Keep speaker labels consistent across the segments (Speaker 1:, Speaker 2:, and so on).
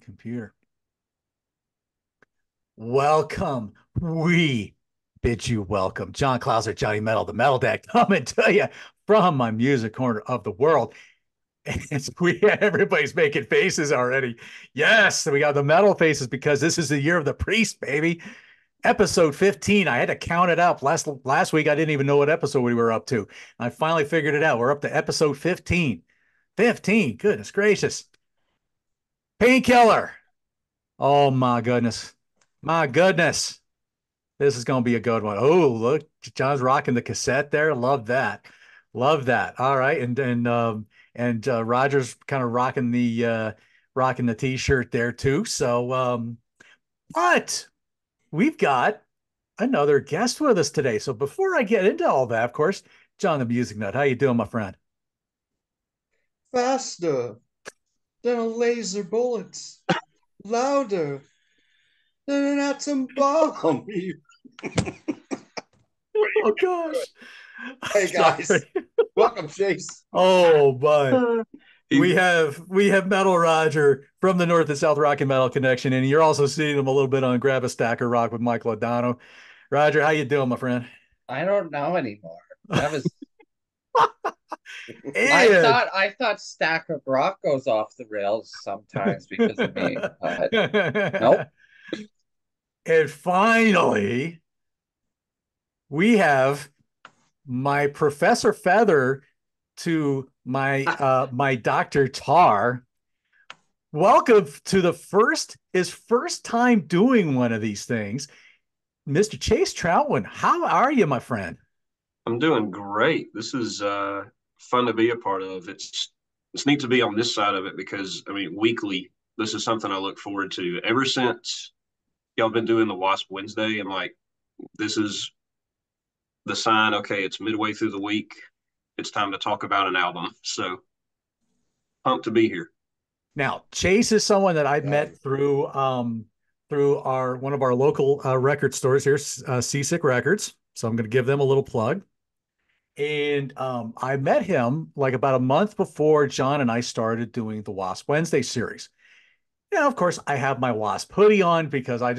Speaker 1: computer. Welcome. We bid you welcome. John Clauser, Johnny Metal, the Metal Dad, coming to you from my music corner of the world. And everybody's making faces already. Yes, we got the metal faces because this is the year of the priest, baby. Episode 15. I had to count it up. Last week I didn't even know what episode we were up to. I finally figured it out. We're up to episode 15. 15. Goodness gracious. Painkiller. Oh my goodness. My goodness. This is going to be a good one. Oh, look, John's rocking the cassette there. Love that. Love that. All right. And Roger's kind of rocking the t-shirt there too. So but we've got another guest with us today. So before I get into all that, of course, John the Music Nut, how you doing, my friend?
Speaker 2: Faster than a laser bullet, louder than an atom bomb.
Speaker 1: Oh gosh.
Speaker 2: Hey guys,
Speaker 1: Sorry.
Speaker 2: welcome, Chase.
Speaker 1: Oh, but we
Speaker 2: He's
Speaker 1: have Metal Roger from the North and South Rock and Metal Connection, and you're also seeing him a little bit on Grab a Stacker Rock with Michael O'Donnell. Roger, how you doing, my friend?
Speaker 3: I don't know anymore. That was
Speaker 1: And
Speaker 3: I thought Stack of Rock goes off the rails sometimes because of me. But nope.
Speaker 1: and finally, we have my Professor Feather to my Dr. Tar. Welcome to his first time doing one of these things. Mr. Chase Troutwin, how are you, my friend?
Speaker 4: I'm doing great. This is fun to be a part of. It's neat to be on this side of it because I mean, weekly, this is something I look forward to. Ever since y'all been doing the Wasp Wednesday, I'm like, this is the sign. Okay, it's midway through the week. It's time to talk about an album. So pumped to be here.
Speaker 1: Now, Chase is someone that I've
Speaker 2: yeah,
Speaker 1: met through our one of our local record stores here, Seasick Records. So I'm going to give them a little plug. And I met him like about a month before John and I started doing the Wasp Wednesday series. Yeah, of course, I have my Wasp hoodie on because I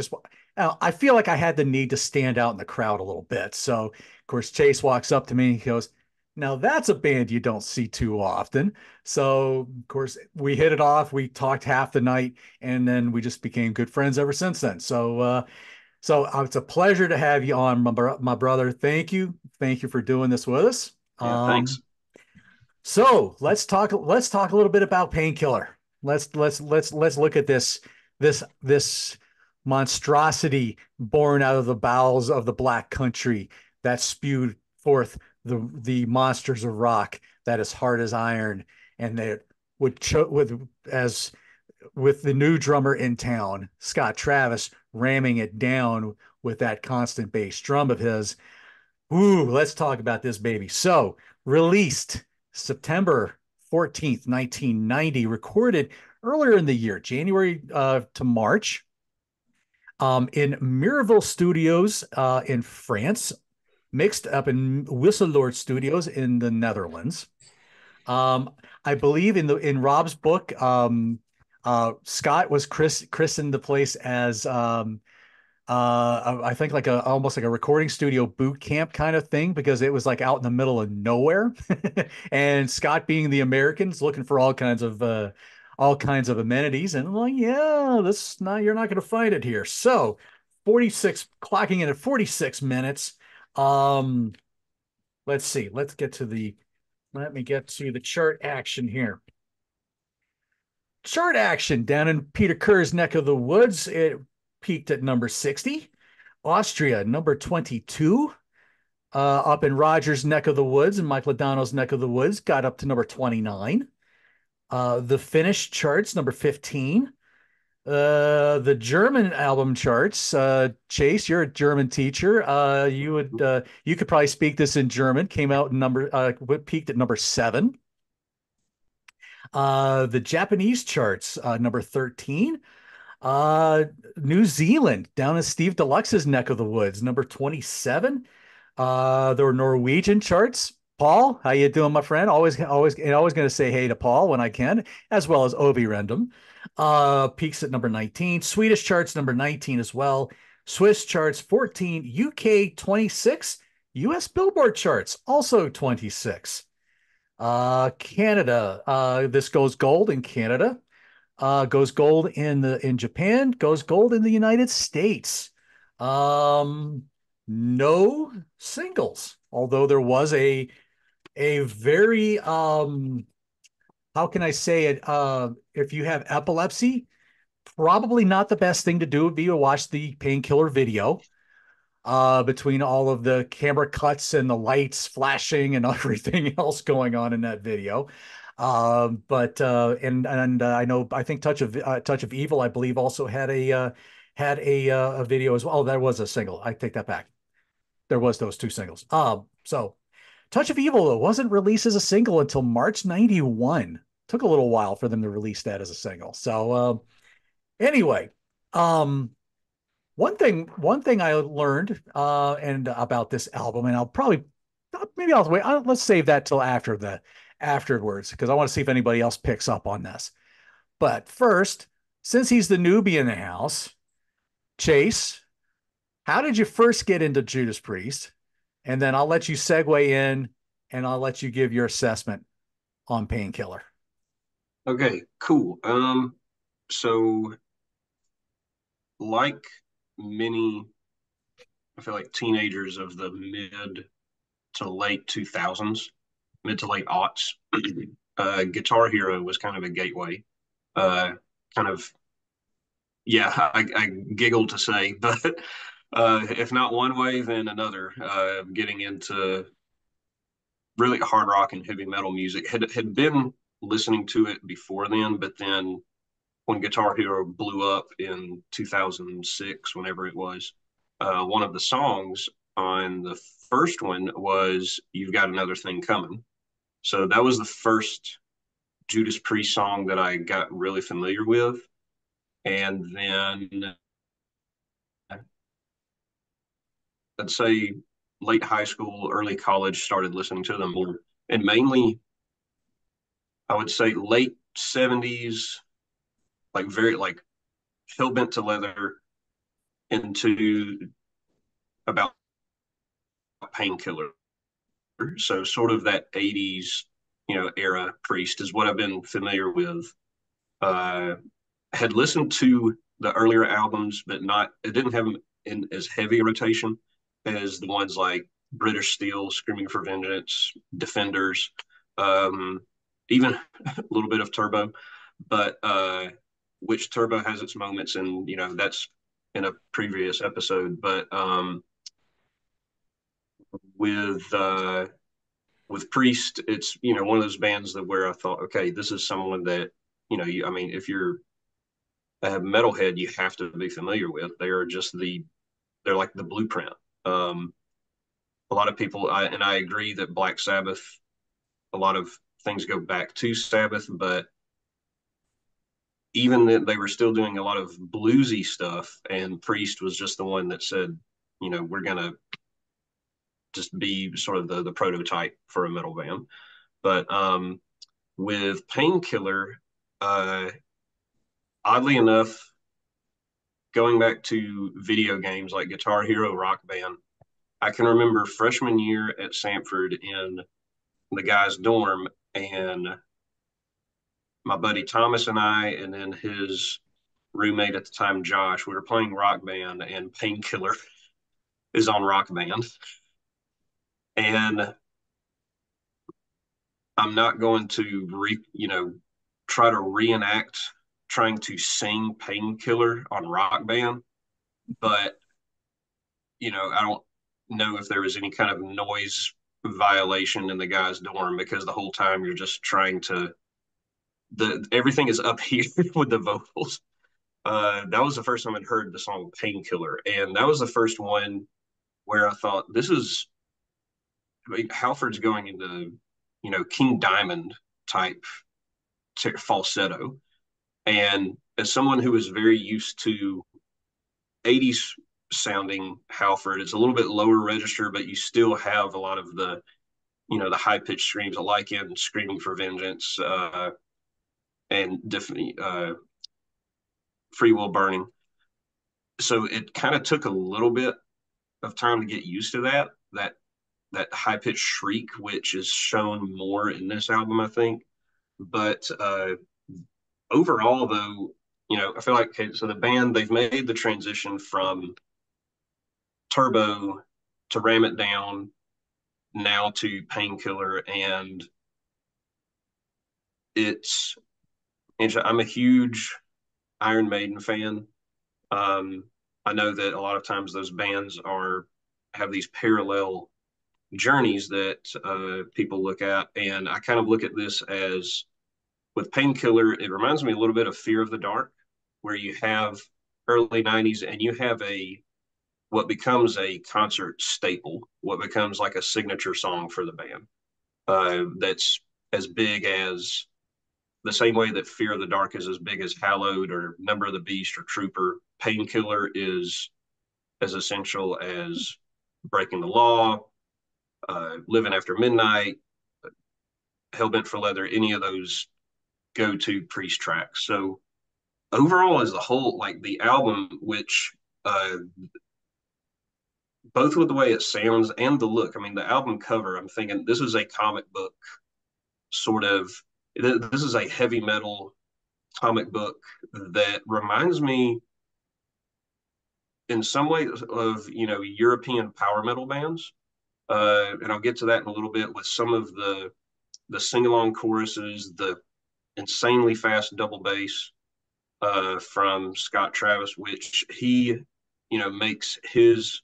Speaker 1: feel like I had the need to stand out in the crowd a little bit. So, of course, Chase walks up to me. He goes, "Now that's a band you don't see too often." So, of course, we hit it off. We talked half the night, and then we just became good friends ever since then. So it's a pleasure to have you on, my brother. Thank you for doing this with us.
Speaker 4: Yeah,
Speaker 1: Um,
Speaker 4: thanks.
Speaker 1: so let's talk a little bit about Painkiller. Let's look at this monstrosity born out of the bowels of the Black Country that spewed forth the monsters of rock that is hard as iron, and that with the new drummer in town, Scott Travis, ramming it down with that constant bass drum of his. Ooh, let's talk about this baby. So, released September 14th, 1990, recorded earlier in the year, January to March, in Miraval Studios in France, mixed up in Whistledoord Studios in the Netherlands. Um, I believe in Rob's book, Scott was christened the place as I think like a almost like a recording studio boot camp kind of thing because it was like out in the middle of nowhere. And Scott being the Americans looking for all kinds of amenities. And I'm like, yeah, this not you're not gonna find it here. So 46 clocking in at 46 minutes. Um, let's see, let me get to the chart action here. Chart action down in Peter Kerr's neck of the woods. It peaked at number 60. Austria, number 22. Up in Roger's neck of the woods and Mike Ladano's neck of the woods, got up to number 29. The Finnish charts, number 15. The German album charts, Chase, you're a German teacher. You could probably speak this in German. Came out peaked at number 7. The Japanese charts, number 13. Uh, New Zealand, down in Steve Deluxe's neck of the woods, number 27. There were Norwegian charts. Paul, how you doing, my friend? Always going to say hey to Paul when I can, as well as Obi Rendum. Peaks at number 19. Swedish charts number 19 as well. Swiss charts 14. UK 26. US Billboard charts also 26. Canada. This goes gold in Canada. Goes gold in Japan. Goes gold in the United States. Um, no singles, although there was a very how can I say it? If you have epilepsy, probably not the best thing to do would be to watch the Painkiller video. Between all of the camera cuts and the lights flashing and everything else going on in that video. But and I know I think Touch of Evil I believe also had a video as well. Oh, that was a single. I take that back. There was those two singles. So Touch of Evil though wasn't released as a single until March '91. Took a little while for them to release that as a single. So anyway, um, one thing I learned and about this album, and I'll probably maybe I'll wait. Let's save that till after the afterwards because I want to see if anybody else picks up on this. But first, since he's the newbie in the house, Chase, how did you first get into Judas Priest? And then I'll let you segue in, and I'll let you give your assessment on Painkiller.
Speaker 4: Okay, cool. So like many, I feel like teenagers of the mid to late 2000s, mid to late aughts, Guitar Hero was kind of a gateway. Uh, kind of, yeah, I giggle to say, but if not one way, then another. Getting into really hard rock and heavy metal music had been listening to it before then, but then when Guitar Hero blew up in 2006, whenever it was, one of the songs on the first one was "You've Got Another Thing Coming." So that was the first Judas Priest song that I got really familiar with, and then I'd say late high school, early college, started listening to them more, and mainly I would say late 70s, like very like hell bent to leather into about Painkiller. So sort of that 80s, era Priest is what I've been familiar with. Uh, had listened to the earlier albums, but not it didn't have them in as heavy a rotation as the ones like British Steel, Screaming for Vengeance, Defenders, um, even a little bit of Turbo, but which Turbo has its moments, and that's in a previous episode. But with uh, with Priest, it's one of those bands that where I thought, okay, this is someone that I mean, if you're a metalhead, you have to be familiar with. They're like the blueprint. Um, a lot of people, and I agree that Black Sabbath, a lot of things go back to Sabbath, but even that they were still doing a lot of bluesy stuff, and Priest was just the one that said, we're gonna just be sort of the prototype for a metal band. But with Painkiller, uh, oddly enough, going back to video games like Guitar Hero Rock Band, I can remember freshman year at Sanford in the guys' dorm, and my buddy Thomas and I, and then his roommate at the time, Josh, we were playing Rock Band, and Painkiller is on Rock Band. And I'm not going to try to reenact trying to sing Painkiller on Rock Band, but I don't know if there was any kind of noise violation in the guy's dorm because the whole time you're just trying to everything is up here with the vocals. That was the first time I'd heard the song Painkiller, and that was the first one where I thought this is Halford's going into King Diamond type falsetto, and as someone who is very used to 80s sounding Halford, it's a little bit lower register, but you still have a lot of the the high pitched screams I like in Screaming for Vengeance, and definitely Free Will Burning. So it kind of took a little bit of time to get used to that high pitched shriek, which is shown more in this album, I think. But overall, though, I feel like okay, so the band they've made the transition from Turbo to Ram It Down now to Painkiller, and it's I'm a huge Iron Maiden fan. Um, I know that a lot of times those bands are have these parallel journeys that people look at, and I kind of look at this as with Painkiller. It reminds me a little bit of Fear of the Dark, where you have early '90s and you have a what becomes a concert staple, what becomes like a signature song for the band. That's as big as the same way that Fear of the Dark is as big as Hallowed or Number of the Beast or Trooper. Painkiller is as essential as Breaking the Law, Living After Midnight, Hellbent for Leather, any of those go-to Priest tracks. So overall, as a whole, like the album, which both with the way it sounds and the look. I mean, the album cover, I'm thinking this is a comic book sort of, this is a heavy metal comic book that reminds me in some ways of, European power metal bands. And I'll get to that in a little bit with some of the sing along choruses, the insanely fast double bass from Scott Travis, which he, makes his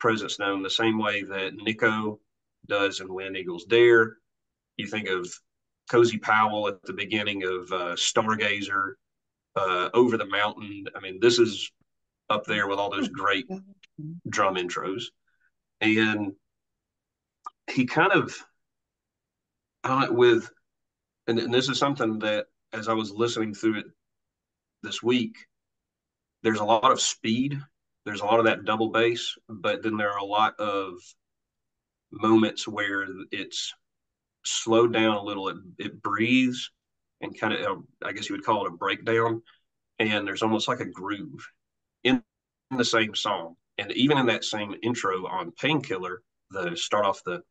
Speaker 4: presence known the same way that Nico does in When Eagles Dare. You think of Cozy Powell at the beginning of Stargazer, Over the Mountain. I mean, this is up there with all those great drum intros. And he kind of, and this is something that as I was listening through it this week, there's a lot of speed. There's a lot of that double bass, but then there are a lot of moments where it's slowed down a little. It breathes and kind of, I guess you would call it a breakdown. And there's almost like a groove in the same song. And even in that same intro on Painkiller, the start off the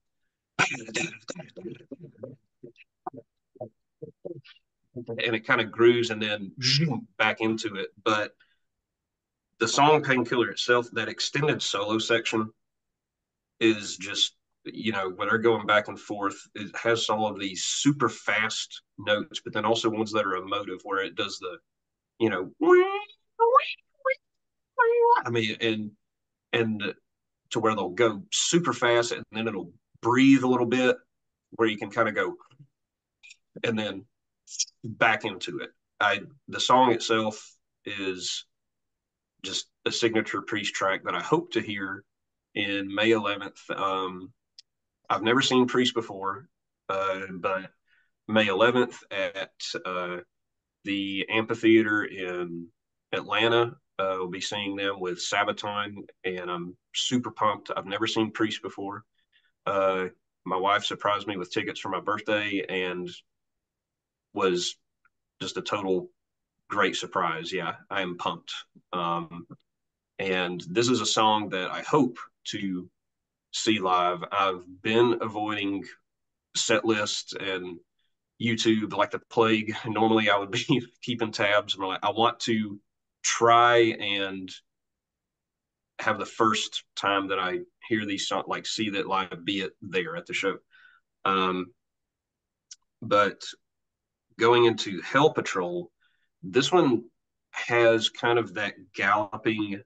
Speaker 4: and it kind of grooves and then back into it. But the song Painkiller itself, that extended solo section is just, when they're going back and forth, it has all of these super fast notes, but then also ones that are emotive where it does the, you know, I mean, and to where they'll go super fast and then it'll breathe a little bit where you can kind of go and then back into it. The song itself is just a signature Priest track that I hope to hear in May 11th. I've never seen Priest before, but May 11th at the amphitheater in Atlanta. We'll be seeing them with Sabaton, and I'm super pumped. I've never seen Priest before. My wife surprised me with tickets for my birthday and was just a total great surprise. Yeah, I am pumped. And this is a song that I hope to see live. I've been avoiding set lists and YouTube like the plague. Normally, I would be keeping tabs. I'm like, I want to try and have the first time that I hear these songs, like see that live, be it there at the show. But going into Hell Patrol, this one has kind of that galloping,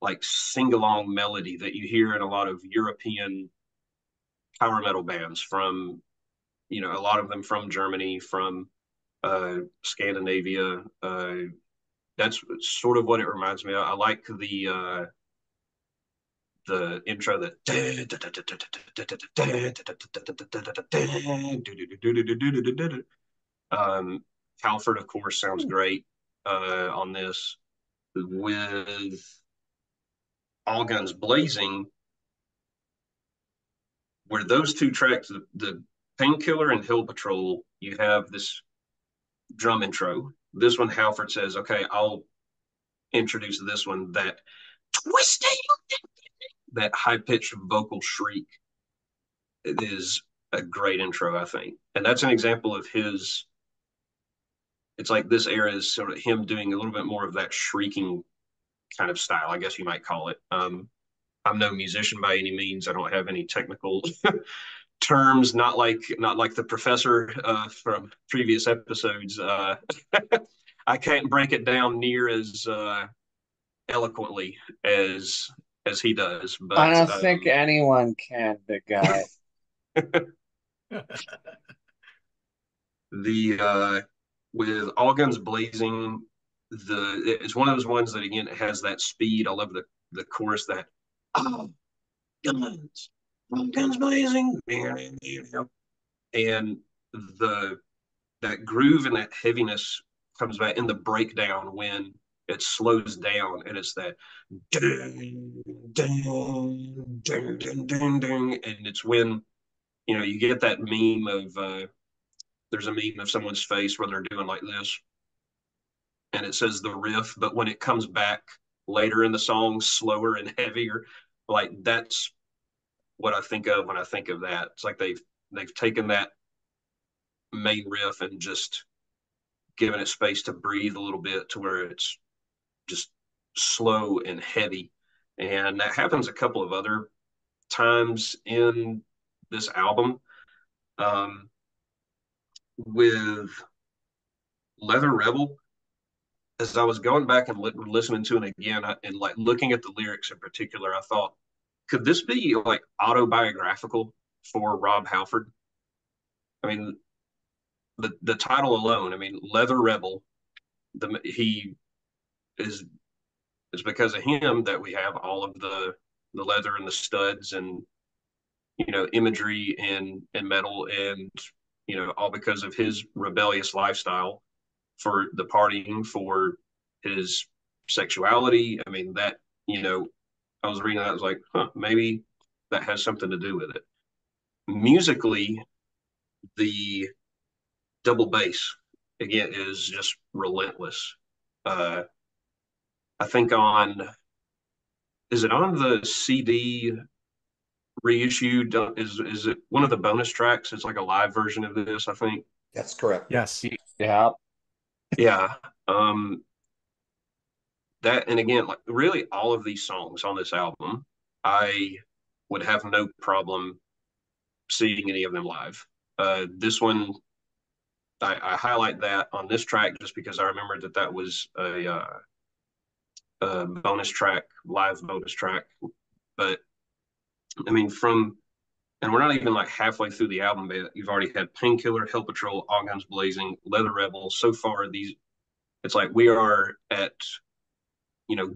Speaker 4: like sing along melody that you hear in a lot of European power metal bands from, a lot of them from Germany, from Scandinavia. That's sort of what it reminds me of. I like the intro that Halford, of course, sounds great on this. With All Guns Blazing, where those two tracks, the Painkiller and Hill Patrol, you have this drum intro. This one, Halford says, "Okay, I'll introduced this one, that twisting, that high pitched vocal shriek, it is a great intro, I think. And that's an example of his. It's like this era is sort of him doing a little bit more of that shrieking kind of style, I guess you might call it. I'm no musician by any means. I don't have any technical terms, not like the professor from previous episodes. I can't break it down near as eloquently as he does,
Speaker 3: I
Speaker 4: but
Speaker 3: don't think anyone can, big guy.
Speaker 4: the with All Guns Blazing, it's one of those ones that again it has that speed. I love the chorus that oh guns, all guns blazing, and the that groove and that heaviness comes back in the breakdown when it slows down and it's that ding, ding, ding, ding, ding, ding, and it's when you get that meme of there's a meme of someone's face where they're doing like this and it says the riff, but when it comes back later in the song, slower and heavier, like that's what I think of when I think of that. It's like they've taken that main riff and just given it space to breathe a little bit to where it's just slow and heavy. And that happens a couple of other times in this album. With Leather Rebel, as I was going back and listening to it again and like looking at the lyrics in particular, I thought, could this be like autobiographical for Rob Halford? I mean, the title alone. I mean, Leather Rebel. He is it's because of him that we have all of the leather and the studs and imagery and metal and all because of his rebellious lifestyle for the partying, for his sexuality. I mean, that, I was reading that, I was like, huh, maybe that has something to do with it. Musically, the double bass, again, is just relentless. Uh, I think is it on the CD reissued? Is it one of the bonus tracks? It's like a live version of this, I think.
Speaker 2: That's correct.
Speaker 1: Yes.
Speaker 3: Yeah.
Speaker 4: Yeah. That, and again, like really all of these songs on this album, I would have no problem seeing any of them live. This one, I highlight that on this track just because I remember that was a bonus track, live bonus track. But I mean, and we're not even like halfway through the album, but you've already had Painkiller, Hell Patrol, All Guns Blazing, Leather Rebel. So far, it's like we are at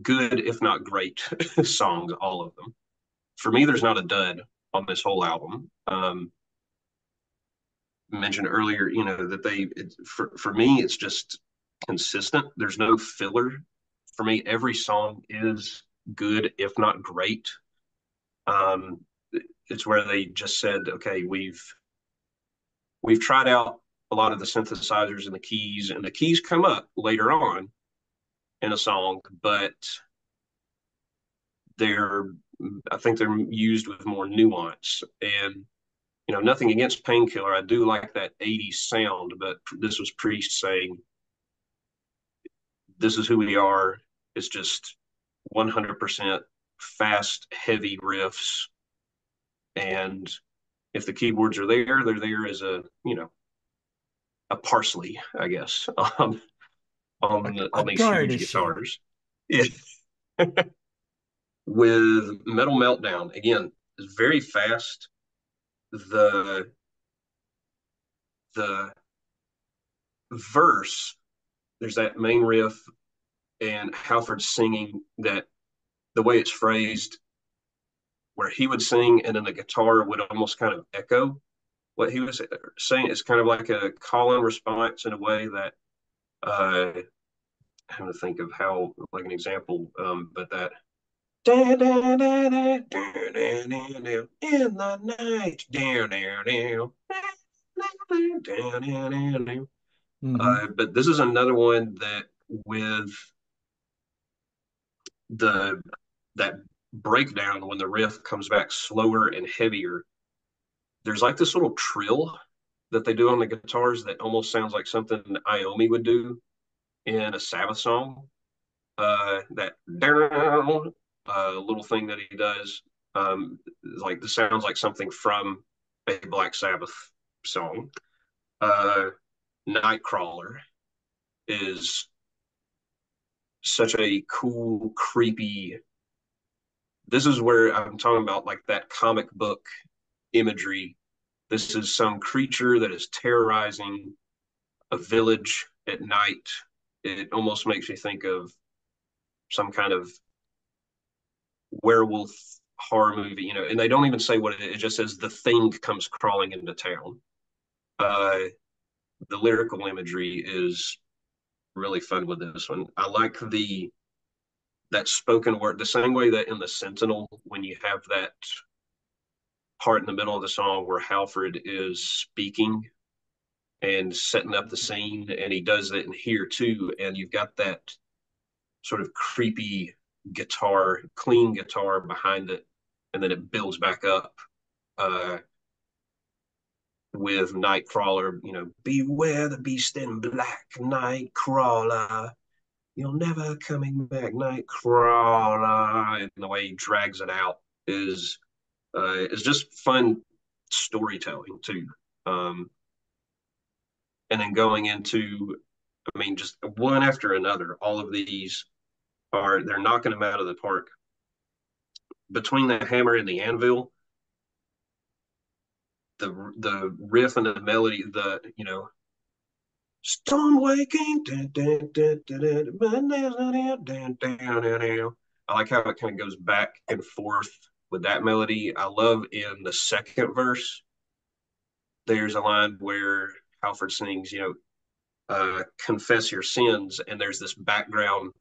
Speaker 4: good if not great songs, all of them. For me, there's not a dud on this whole album. Mentioned earlier, that for me, it's just consistent. There's no filler. For me, every song is good if not great. Um, it's where they just said, okay, we've tried out a lot of the synthesizers and the keys come up later on in a song, but they're I think they're used with more nuance. And nothing against Painkiller. I do like that 80s sound, but this was Priest saying, this is who we are. It's just 100% fast, heavy riffs. And if the keyboards are there, they're there as a parsley, I guess, on
Speaker 1: A
Speaker 4: these huge
Speaker 1: garnishing.
Speaker 4: guitars. Yeah. With Metal Meltdown, again, it's very fast. The the verse, there's that main riff and Halford's singing that the way it's phrased, where he would sing and then the guitar would almost kind of echo what he was saying. It's kind of like a call and response in a way that I'm trying to think of how, like an example, but that in the night,
Speaker 1: Mm-hmm.
Speaker 4: but this is another one that with the that breakdown when the riff comes back slower and heavier, there's like this little trill that they do on the guitars that almost sounds like something Iommi would do in a Sabbath song. That little thing that he does, like this sounds like something from a Black Sabbath song. Uh, Nightcrawler is such a cool, creepy. This is where I'm talking about like that comic book imagery. This is some creature that is terrorizing a village at night. It almost makes me think of some kind of werewolf horror movie, and they don't even say what it just says the thing comes crawling into town. Uh, the lyrical imagery is really fun with this one. I like that spoken word the same way that in the Sentinel, when you have that part in the middle of the song where Halford is speaking and setting up the scene, and he does it in here too, and you've got that sort of creepy guitar, clean guitar behind it, and then it builds back up uh, with Nightcrawler. Beware the beast in black, Nightcrawler. You're never coming back, Nightcrawler. And the way he drags it out is just fun storytelling too. Um, and then going into, I mean, just one after another, all of these they're knocking them out of the park. Between the hammer and the anvil, the riff and the melody, storm waking. I like how it kind of goes back and forth with that melody. I love in the second verse, there's a line where Halford sings, confess your sins, and there's this background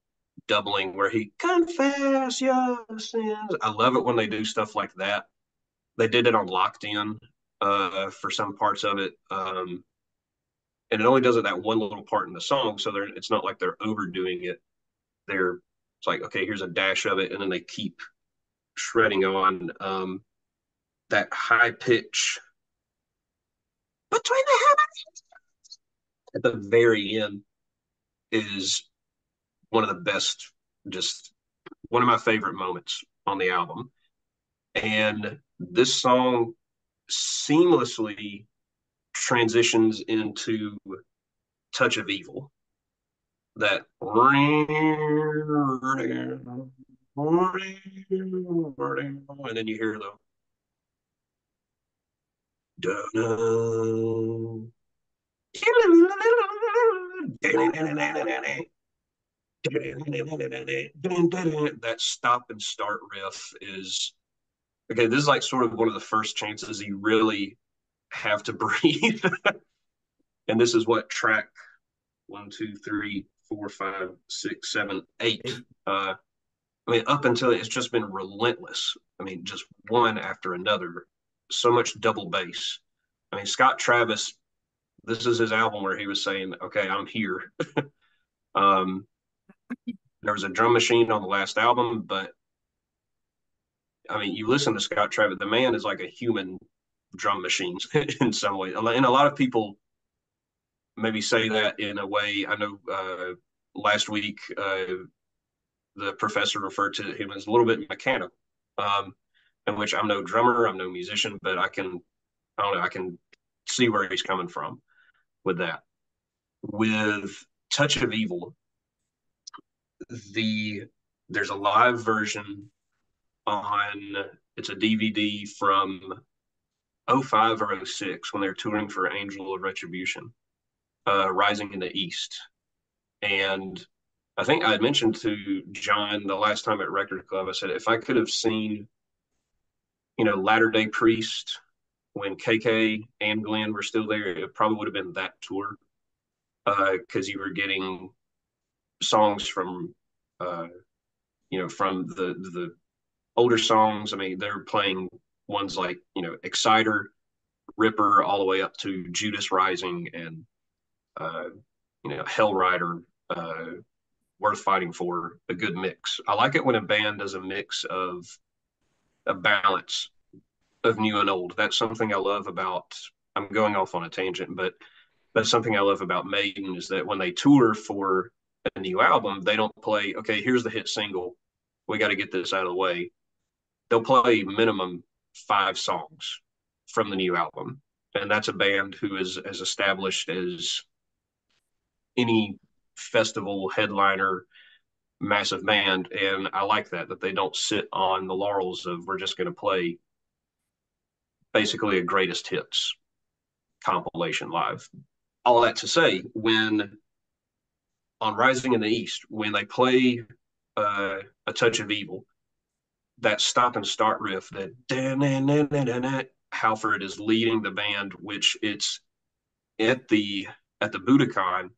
Speaker 4: doubling where he confess your sins. I love it when they do stuff like that. They did it on Locked In for some parts of it. And it only does it that one little part in the song, so it's not like they're overdoing it. It's like, okay, here's a dash of it, and then they keep shredding on. That high pitch between the heavens at the very end is one of the best, just one of my favorite moments on the album. And this song seamlessly transitions into Touch of Evil. That and then you hear the that stop and start riff is okay. This is like sort of one of the first chances you really have to breathe. And this is what track 1, 2, 3, 4, 5, 6, 7, 8. I mean, up until it's just been relentless. I mean, just one after another. So much double bass. I mean, Scott Travis, this is his album where he was saying, okay, I'm here. um, there was a drum machine on the last album, but I mean, you listen to Scott Travis, the man is like a human drum machine in some ways. And a lot of people maybe say that in a way. I know last week the professor referred to him as a little bit mechanical, in which I'm no drummer, I'm no musician, but I don't know, I can see where he's coming from with that. With Touch of Evil, there's a live version on it's a DVD from '05 or '06 when they're touring for Angel of Retribution, Rising in the East. And I think I had mentioned to John the last time at Record Club, I said, if I could have seen, Latter Day Priest when KK and Glenn were still there, it probably would have been that tour. Because you were getting songs from, from the older songs. I mean, they're playing ones like, Exciter, Ripper, all the way up to Judas Rising and, Hell Rider, worth fighting for, a good mix. I like it when a band does a mix of a balance of new and old. That's something I love about. I'm going off on a tangent, but that's something I love about Maiden is that when they tour for a new album, they don't play, okay, here's the hit single. We got to get this out of the way. They'll play minimum 5 songs from the new album. And that's a band who is as established as any festival headliner, massive band. And I like that they don't sit on the laurels of we're just going to play basically a greatest hits compilation live. All that to say, when on Rising in the East, when they play A Touch of Evil, that stop and start riff, that Halford is leading the band, which it's at the Budokan.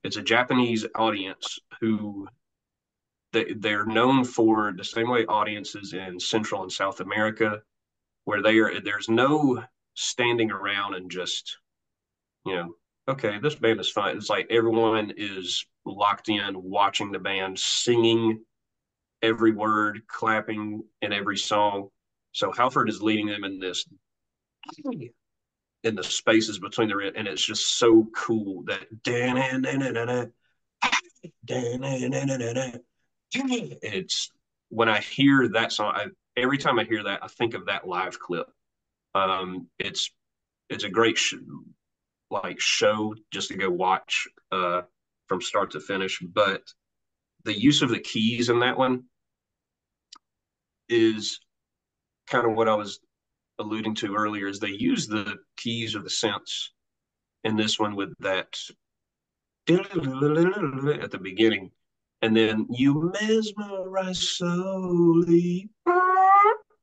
Speaker 4: It's a Japanese audience who they're known for the same way audiences in Central and South America, where there's no standing around and just, okay, this band is fun. It's like everyone is locked in, watching the band, singing every word, clapping in every song. So Halford is leading them in the spaces between and it's just so cool that it's when I hear that song, every time I hear that, I think of that live clip. It's a great show just to go watch from start to finish. But the use of the keys in that one is kind of what I was alluding to earlier. Is they use the keys or the synths in this one with that at the beginning, and then you mesmerize slowly,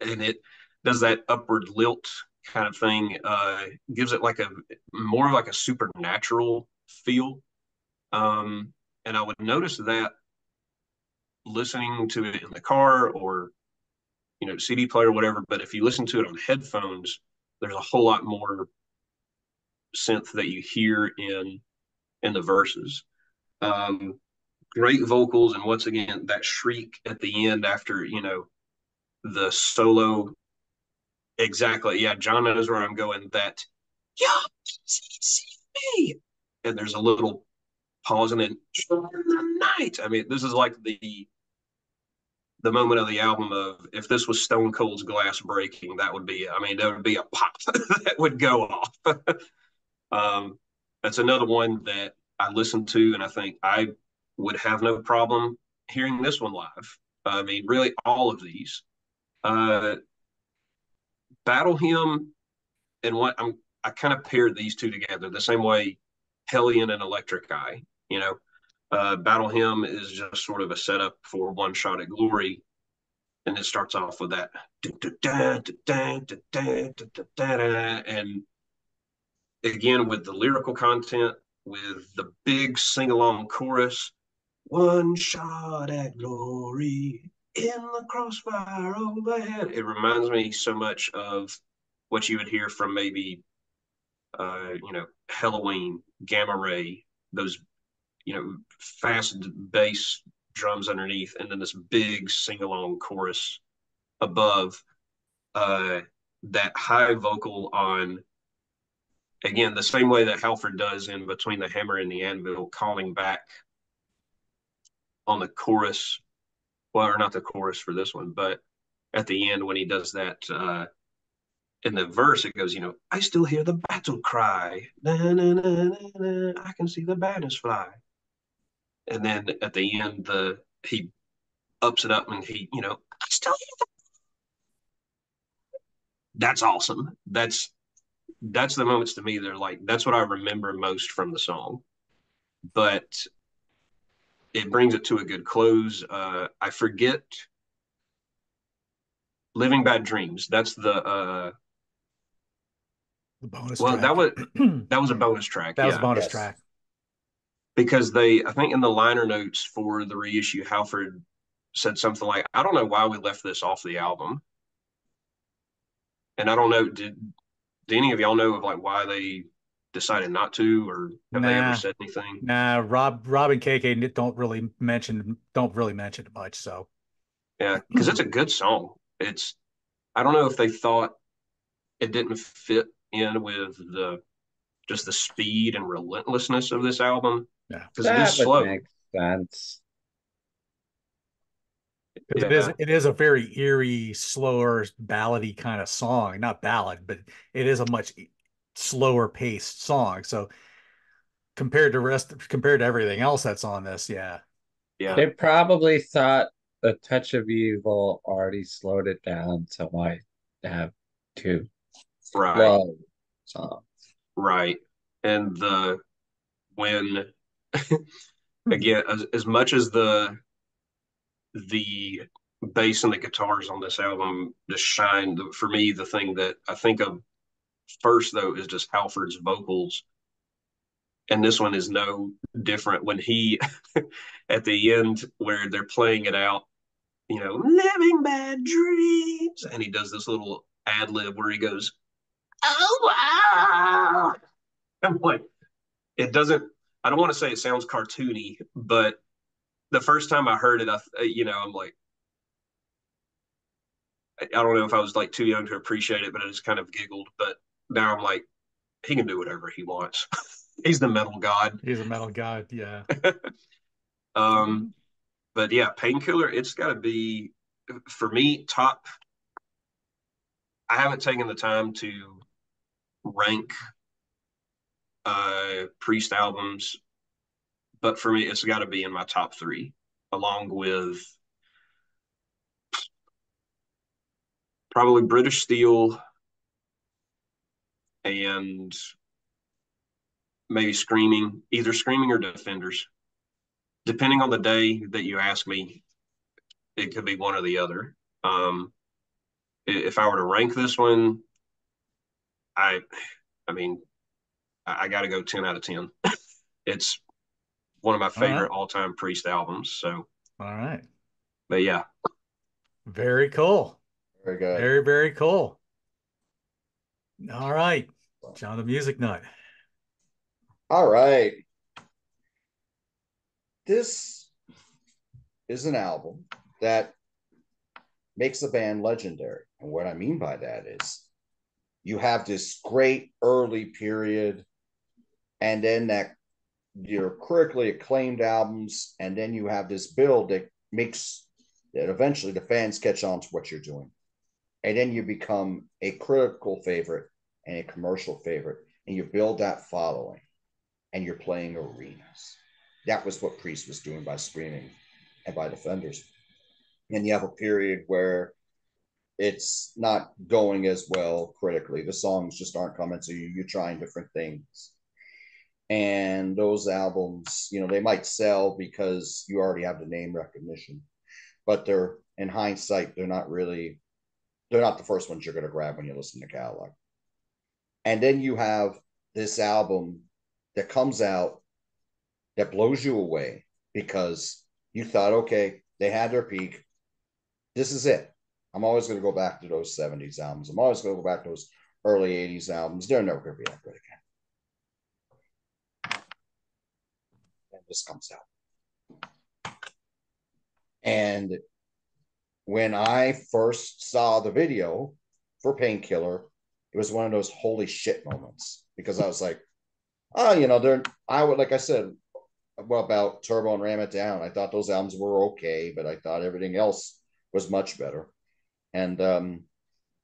Speaker 4: and it does that upward lilt kind of thing. Gives it like a more like a supernatural feel. And I would notice that listening to it in the car or CD player or whatever. But if you listen to it on headphones, there's a whole lot more synth that you hear in the verses. Great vocals, and once again that shriek at the end after the solo. Exactly, yeah. John knows where I'm going. That yeah, see me, and there's a little pause and then the night. I mean, this is like the moment of the album of if this was Stone Cold's glass breaking, that would be. I mean, there would be a pop that would go off. That's another one that I listen to, and I think I would have no problem hearing this one live. I mean, really, all of these. Battle Hymn and I kind of paired these two together the same way Hellion and Electric Eye. Battle Hymn is just sort of a setup for One Shot at Glory, and it starts off with that, and again with the lyrical content, with the big sing along chorus, one shot at glory in the crossfire overhead. It reminds me so much of what you would hear from maybe, Halloween, Gamma Ray, those, fast bass drums underneath, and then this big sing along chorus above. That high vocal on, again, the same way that Halford does in Between the Hammer and the Anvil, calling back on the chorus, well, or not the chorus for this one, but at the end when he does that, in the verse, it goes, I still hear the battle cry. Na, na, na, na, na, I can see the banners fly. And then at the end, he ups it up and I still hear the. That's awesome. That's the moments to me. They're like, that's what I remember most from the song. But it brings it to a good close. I forget Living Bad Dreams. That's
Speaker 1: The bonus
Speaker 4: well,
Speaker 1: track.
Speaker 4: that was a bonus track.
Speaker 1: That was a
Speaker 4: Yeah.
Speaker 1: bonus
Speaker 3: Yes.
Speaker 1: track.
Speaker 4: Because I think in the liner notes for the reissue, Halford said something like, I don't know why we left this off the album. And I don't know, did any of y'all know of like why they decided not to, or have they ever
Speaker 1: Nah,
Speaker 4: said anything?
Speaker 1: nah. Rob and KK don't really mention it much. So
Speaker 4: Yeah, because it's a good song. It's I don't know if they thought it didn't fit in with the just the speed and relentlessness of this album
Speaker 1: yeah,
Speaker 4: because it is
Speaker 3: That would
Speaker 4: slow.
Speaker 3: make sense.
Speaker 1: because
Speaker 4: Yeah,
Speaker 1: it is a very eerie, slower, ballady kind of song. Not ballad, but it is a much slower paced song. So compared to everything else that's on this, yeah.
Speaker 4: yeah,
Speaker 3: They probably thought the Touch of Evil already slowed it down, so why have two
Speaker 4: right,
Speaker 3: slow songs?
Speaker 4: right. And the when again, as much as the bass and the guitars on this album just shine, for me, the thing that I think of first though is just Halford's vocals, and this one is no different. When he at the end where they're playing it out, living bad dreams, and he does this little ad lib where he goes, "Oh wow!" I'm like, it doesn't. I don't want to say it sounds cartoony, but the first time I heard it, I'm like, I don't know if I was like too young to appreciate it, but I just kind of giggled. But now I'm like, he can do whatever he wants. He's the metal god.
Speaker 1: He's a metal god, yeah.
Speaker 4: um, but yeah, Painkiller. It's got to be for me top. I haven't taken the time to rank Priest albums, but for me, it's got to be in my top three, along with probably British Steel and maybe Screaming, either Screaming or Defenders. Depending on the day that you ask me, it could be one or the other. Um, if I were to rank this one, I, I mean, I got to go 10 out of 10. It's one of my
Speaker 1: All
Speaker 4: favorite
Speaker 1: right.
Speaker 4: all-time Priest albums. So,
Speaker 1: All right.
Speaker 4: but yeah,
Speaker 1: Very cool.
Speaker 2: Very good.
Speaker 1: Very, very cool. All right. John the Music Nut.
Speaker 2: All right. This is an album that makes the band legendary. And what I mean by that is you have this great early period, and then that your critically acclaimed albums, and then you have this build that makes that eventually the fans catch on to what you're doing. And then you become a critical favorite and a commercial favorite, and you build that following, and you're playing arenas. That was what Priest was doing by Screaming and by Defenders. And you have a period where it's not going as well critically. The songs just aren't coming, so you're trying different things. And those albums, they might sell because you already have the name recognition, but they're in hindsight, they're not the first ones you're going to grab when you listen to catalog. And then you have this album that comes out that blows you away because you thought, okay, they had their peak. This is it. I'm always going to go back to those 70s albums. I'm always going to go back to those early 80s albums. They're never going to be that good again. And this comes out. And when I first saw the video for Painkiller, it was one of those holy shit moments because I was like, oh, I would, like I said, well, about Turbo and Ram It Down. I thought those albums were okay, but I thought everything else was much better. And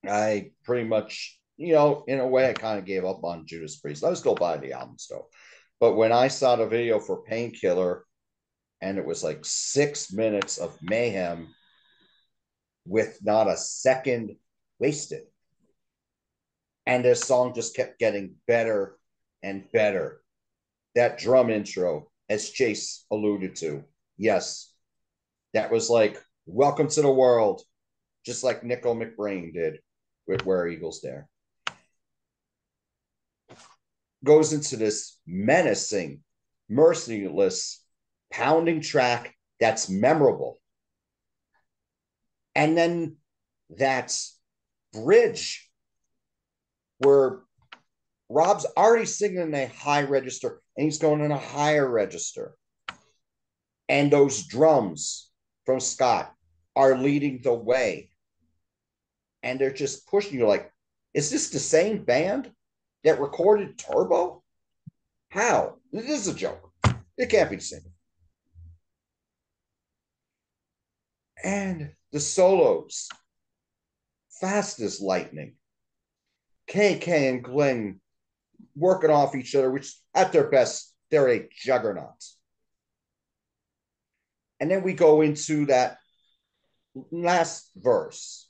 Speaker 2: I pretty much, in a way, I kind of gave up on Judas Priest. I was still buying the albums though. But when I saw the video for Painkiller, and it was like 6 minutes of mayhem with not a second wasted, and this song just kept getting better and better. That drum intro, as Chase alluded to, yes, that was like "Welcome to the World," just like Nico McBrain did with "Where Eagles Dare." Goes into this menacing, merciless, pounding track that's memorable. And then that bridge where Rob's already singing in a high register and he's going in a higher register. And those drums from Scott are leading the way. And they're just pushing you like, is this the same band that recorded Turbo? How? This is a joke. It can't be the same. And the solos, fast as lightning. KK and Glenn working off each other, which at their best, they're a juggernaut. And then we go into that last verse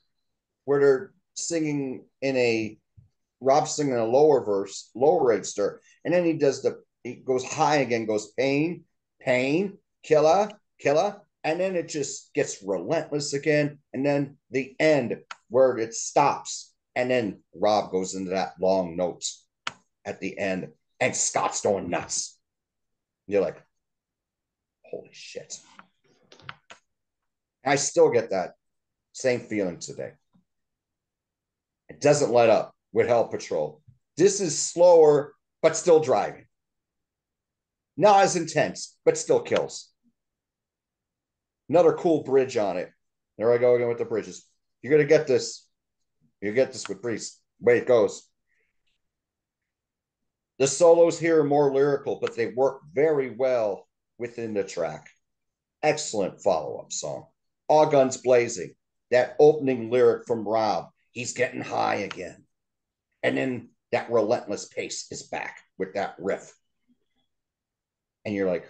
Speaker 2: where they're singing in a Rob's singing a lower verse, lower register, and then he goes high again, goes pain, pain, killer, killer, and then it just gets relentless again, and then the end where it stops, and then Rob goes into that long note at the end, and Scott's going nuts. You're like, holy shit. I still get that same feeling today. It doesn't let up with Hell Patrol. This is slower, but still driving. Not as intense, but still kills. Another cool bridge on it. There I go again with the bridges. You're going to get this. You get this with Priest. Way it goes. The solos here are more lyrical, but they work very well within the track. Excellent follow-up song. All Guns Blazing. That opening lyric from Rob. He's getting high again. And then that relentless pace is back with that riff. And you're like,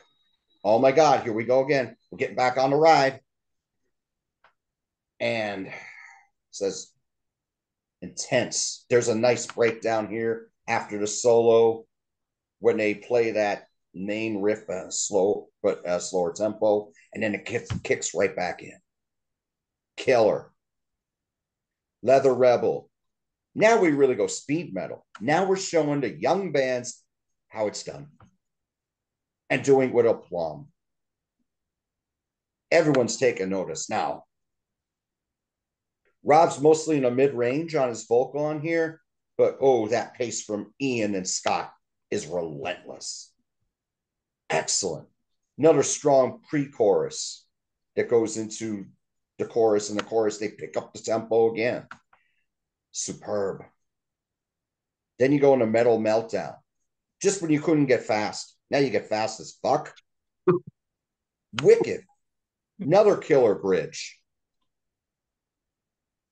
Speaker 2: oh my God, here we go again. We're getting back on the ride. And it says intense. There's a nice breakdown here after the solo when they play that main riff, slow but slower tempo, and then it kicks right back in. Killer. Leather Rebel. Now we really go speed metal. Now we're showing the young bands how it's done and doing it with aplomb. Everyone's taking notice now. Rob's mostly in a mid-range on his vocal on here, but oh, that pace from Ian and Scott is relentless. Excellent. Another strong pre-chorus that goes into the chorus, and the chorus, they pick up the tempo again. Superb. Then you go into Metal Meltdown. Just when you couldn't get fast, now you get fast as fuck. Wicked. Another killer bridge.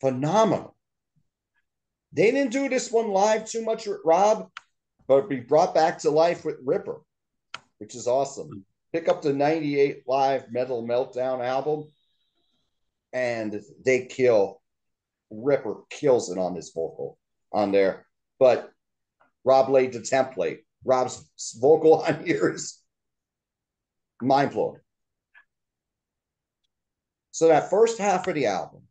Speaker 2: Phenomenal. They didn't do this one live too much with Rob, but be brought back to life with Ripper, which is awesome. Pick up the 98 live Metal Meltdown album, and they kill. Ripper kills it on his vocal on there. But Rob laid the template. Rob's vocal on here is mind-blowing. So that first half of the album,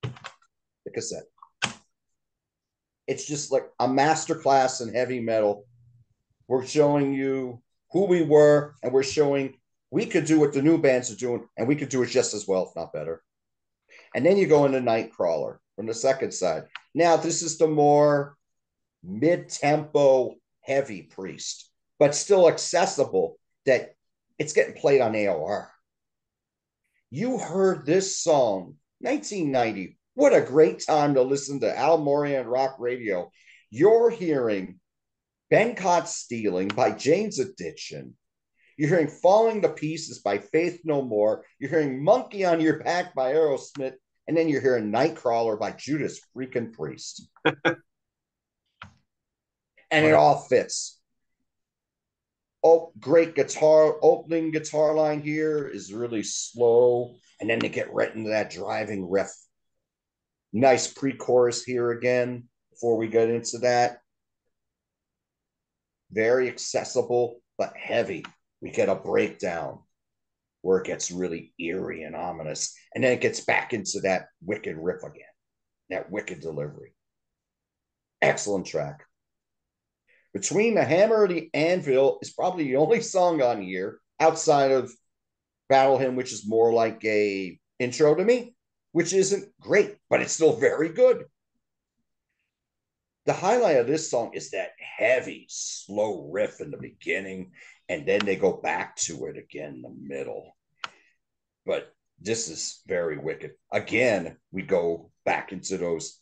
Speaker 2: the cassette, it's just like a masterclass in heavy metal. We're showing you who we were, and we're showing we could do what the new bands are doing, and we could do it just as well, if not better. And then you go into Nightcrawler from the second side. Now, this is the more mid-tempo heavy Priest, but still accessible that it's getting played on AOR. You heard this song, 1990. What a great time to listen to Al Morian Rock Radio. You're hearing Ben Caught Stealing by Jane's Addiction. You're hearing Falling to Pieces by Faith No More. You're hearing Monkey on Your Back by Aerosmith. And then you're hearing Nightcrawler by Judas freaking Priest. And it all fits. Oh, great guitar. Opening guitar line here is really slow. And then they get right into that driving riff. Nice pre-chorus here again before we get into that. Very accessible, but heavy. We get a breakdown where it gets really eerie and ominous. And then it gets back into that wicked riff again, that wicked delivery. Excellent track. Between the Hammer and the Anvil is probably the only song on here outside of Battle Hymn, which is more like a intro to me, which isn't great, but it's still very good. the highlight of this song is that heavy, slow riff in the beginning, and then they go back to it again in the middle. But this is very wicked. Again, we go back into those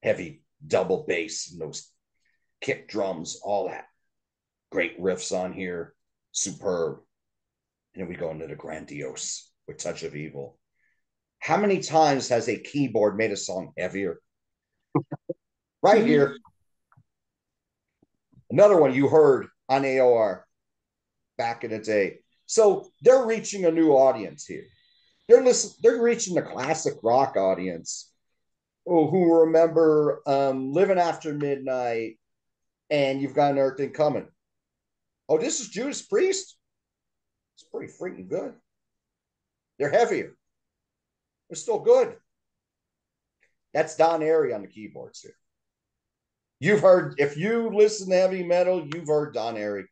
Speaker 2: heavy double bass and those kick drums, all that. Great riffs on here, superb. And then we go into the grandiose with Touch of Evil. How many times has a keyboard made a song heavier? Right here. Another one you heard on AOR back in the day. So they're reaching a new audience here. They're reaching the classic rock audience who remember Living After Midnight and You've Got Another Thing Coming. Oh, this is Judas Priest. It's pretty freaking good. They're heavier. They're still good. That's Don Airy on the keyboards here. You've heard, if you listen to heavy metal, you've heard Don Airy.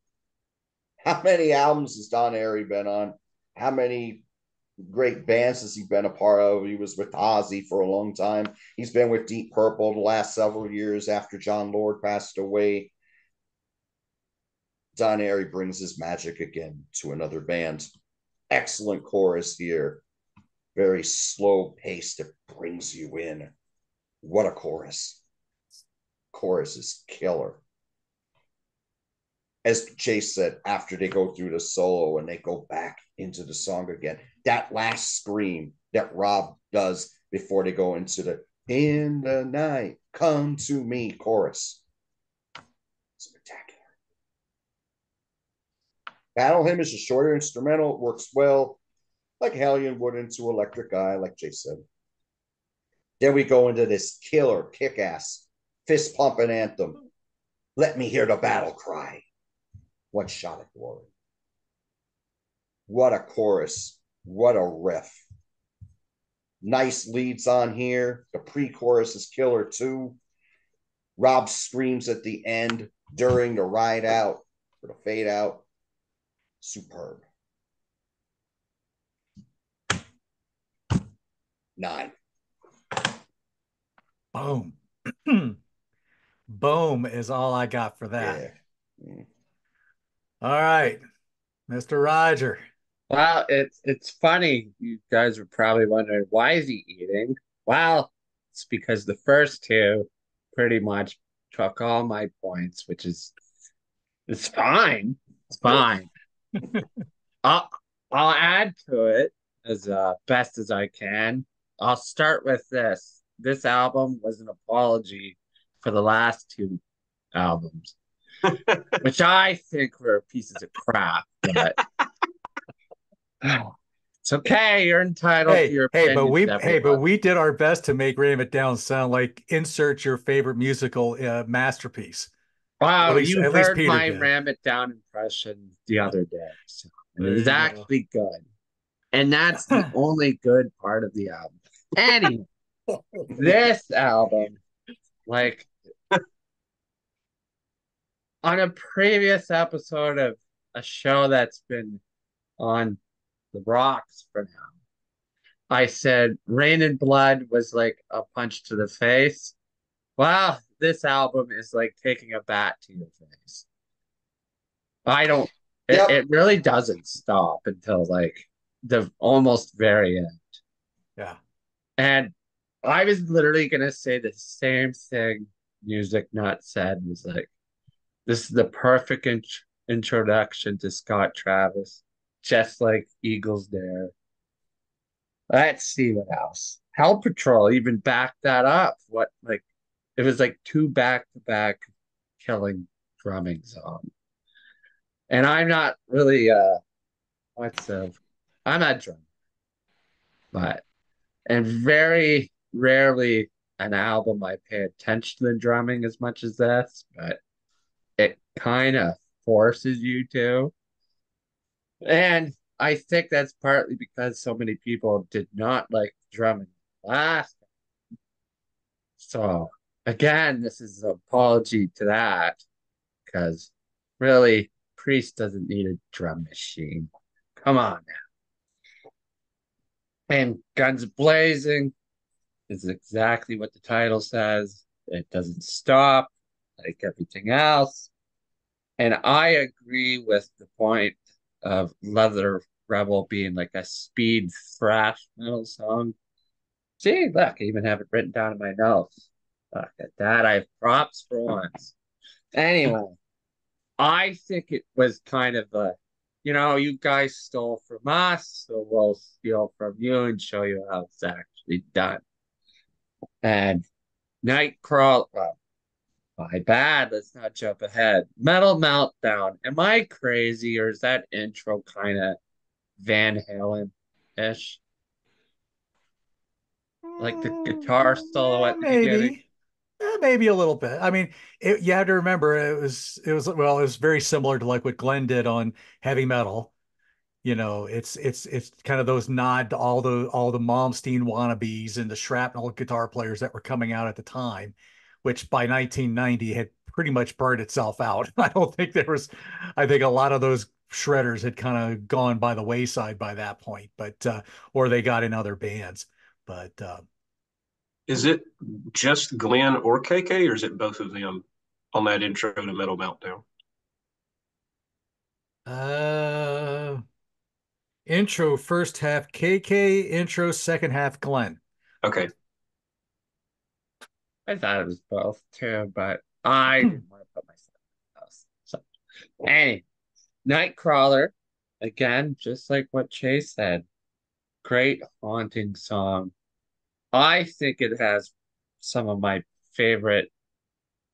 Speaker 2: How many albums has Don Airy been on? How many great bands has he been a part of? He was with Ozzy for a long time. He's been with Deep Purple the last several years after John Lord passed away. Don Airy brings his magic again to another band. Excellent chorus here. Very slow pace that brings you in. What a chorus. Chorus is killer. As Chase said, after they go through the solo and they go back into the song again, that last scream that Rob does before they go into the "In the Night, Come to Me" chorus. Spectacular. Battle Hymn is a shorter instrumental. It works well, like Hellion would into Electric Eye, like Chase said. Then we go into this killer, kick-ass, fist-pumping anthem. Let me hear the battle cry. One shot at glory. What a chorus. What a riff. Nice leads on here. The pre-chorus is killer too. Rob screams at the end during the ride out or the fade out. Superb. 9.
Speaker 1: Boom. Boom is all I got for that.
Speaker 2: Yeah.
Speaker 1: All right, Mr. Roger.
Speaker 3: Well, it's funny. You guys were probably wondering why is he eating? Well, it's because the first two pretty much took all my points, which is it's fine. It's fine. I'll I'll add to it as best as I can. I'll start with this. This album was an apology for the last two albums, which I think were pieces of crap, but it's okay. You're entitled to your opinions,
Speaker 1: but
Speaker 3: everyone.
Speaker 1: we did our best to make Ram It Down sound like insert your favorite musical masterpiece.
Speaker 3: Wow,
Speaker 1: At
Speaker 3: you
Speaker 1: least
Speaker 3: heard
Speaker 1: Peter
Speaker 3: my
Speaker 1: did.
Speaker 3: Ram It Down impression the other day, so, and it
Speaker 1: There
Speaker 3: was
Speaker 1: you go.
Speaker 3: actually good. And that's the only good part of the album. Anyway, this album, like on a previous episode of a show that's been on the rocks for now, I said Rain and Blood was like a punch to the face. Well, this album is like taking a bat to your face. I don't,
Speaker 2: Yep.
Speaker 3: it really doesn't stop until like the almost very end.
Speaker 1: Yeah.
Speaker 3: And I was literally gonna say the same thing Music Nut said was like, this is the perfect introduction to Scott Travis, just like Eagles Dare. Let's see what else. Hell Patrol even backed that up. What like it was like two back-to-back killing drumming songs. And I'm not really what's I'm not drunk, but and very rarely an album I pay attention to the drumming as much as this, but it kind of forces you to. And I think that's partly because so many people did not like drumming last. So again, this is an apology to that because really, Priest doesn't need a drum machine. Come on now. And Guns Blazing is exactly what the title says. It doesn't stop. like everything else. And I agree with the point of Leather Rebel being like a speed thrash metal song. See, look, I even have it written down in my notes. Look at that. I have props for once. Anyway, I think it was kind of a, you guys stole from us, so we'll steal from you and show you how it's actually done. And Nightcrawler, well, my bad. Let's not jump ahead. Metal Meltdown. Am I crazy, or is that intro kind of Van Halen-ish? Like the guitar solo
Speaker 1: Yeah,
Speaker 3: at the beginning.
Speaker 1: maybe. Maybe a little bit. I mean, you have to remember it was very similar to like what Glenn did on heavy metal. It's kind of those nod to all the Malmsteen wannabes and the shrapnel guitar players that were coming out at the time, which by 1990 had pretty much burned itself out. I think a lot of those shredders had kind of gone by the wayside by that point, but or they got in other bands. But
Speaker 4: Is it just Glenn or KK, or is it both of them on that intro to Metal Meltdown?
Speaker 1: uh, intro first half KK, intro second half Glenn.
Speaker 4: Okay.
Speaker 3: I thought it was both too, but I didn't want to put myself in the house. So, anyway, Nightcrawler, again, just like what Chase said, great haunting song. I think it has some of my favorite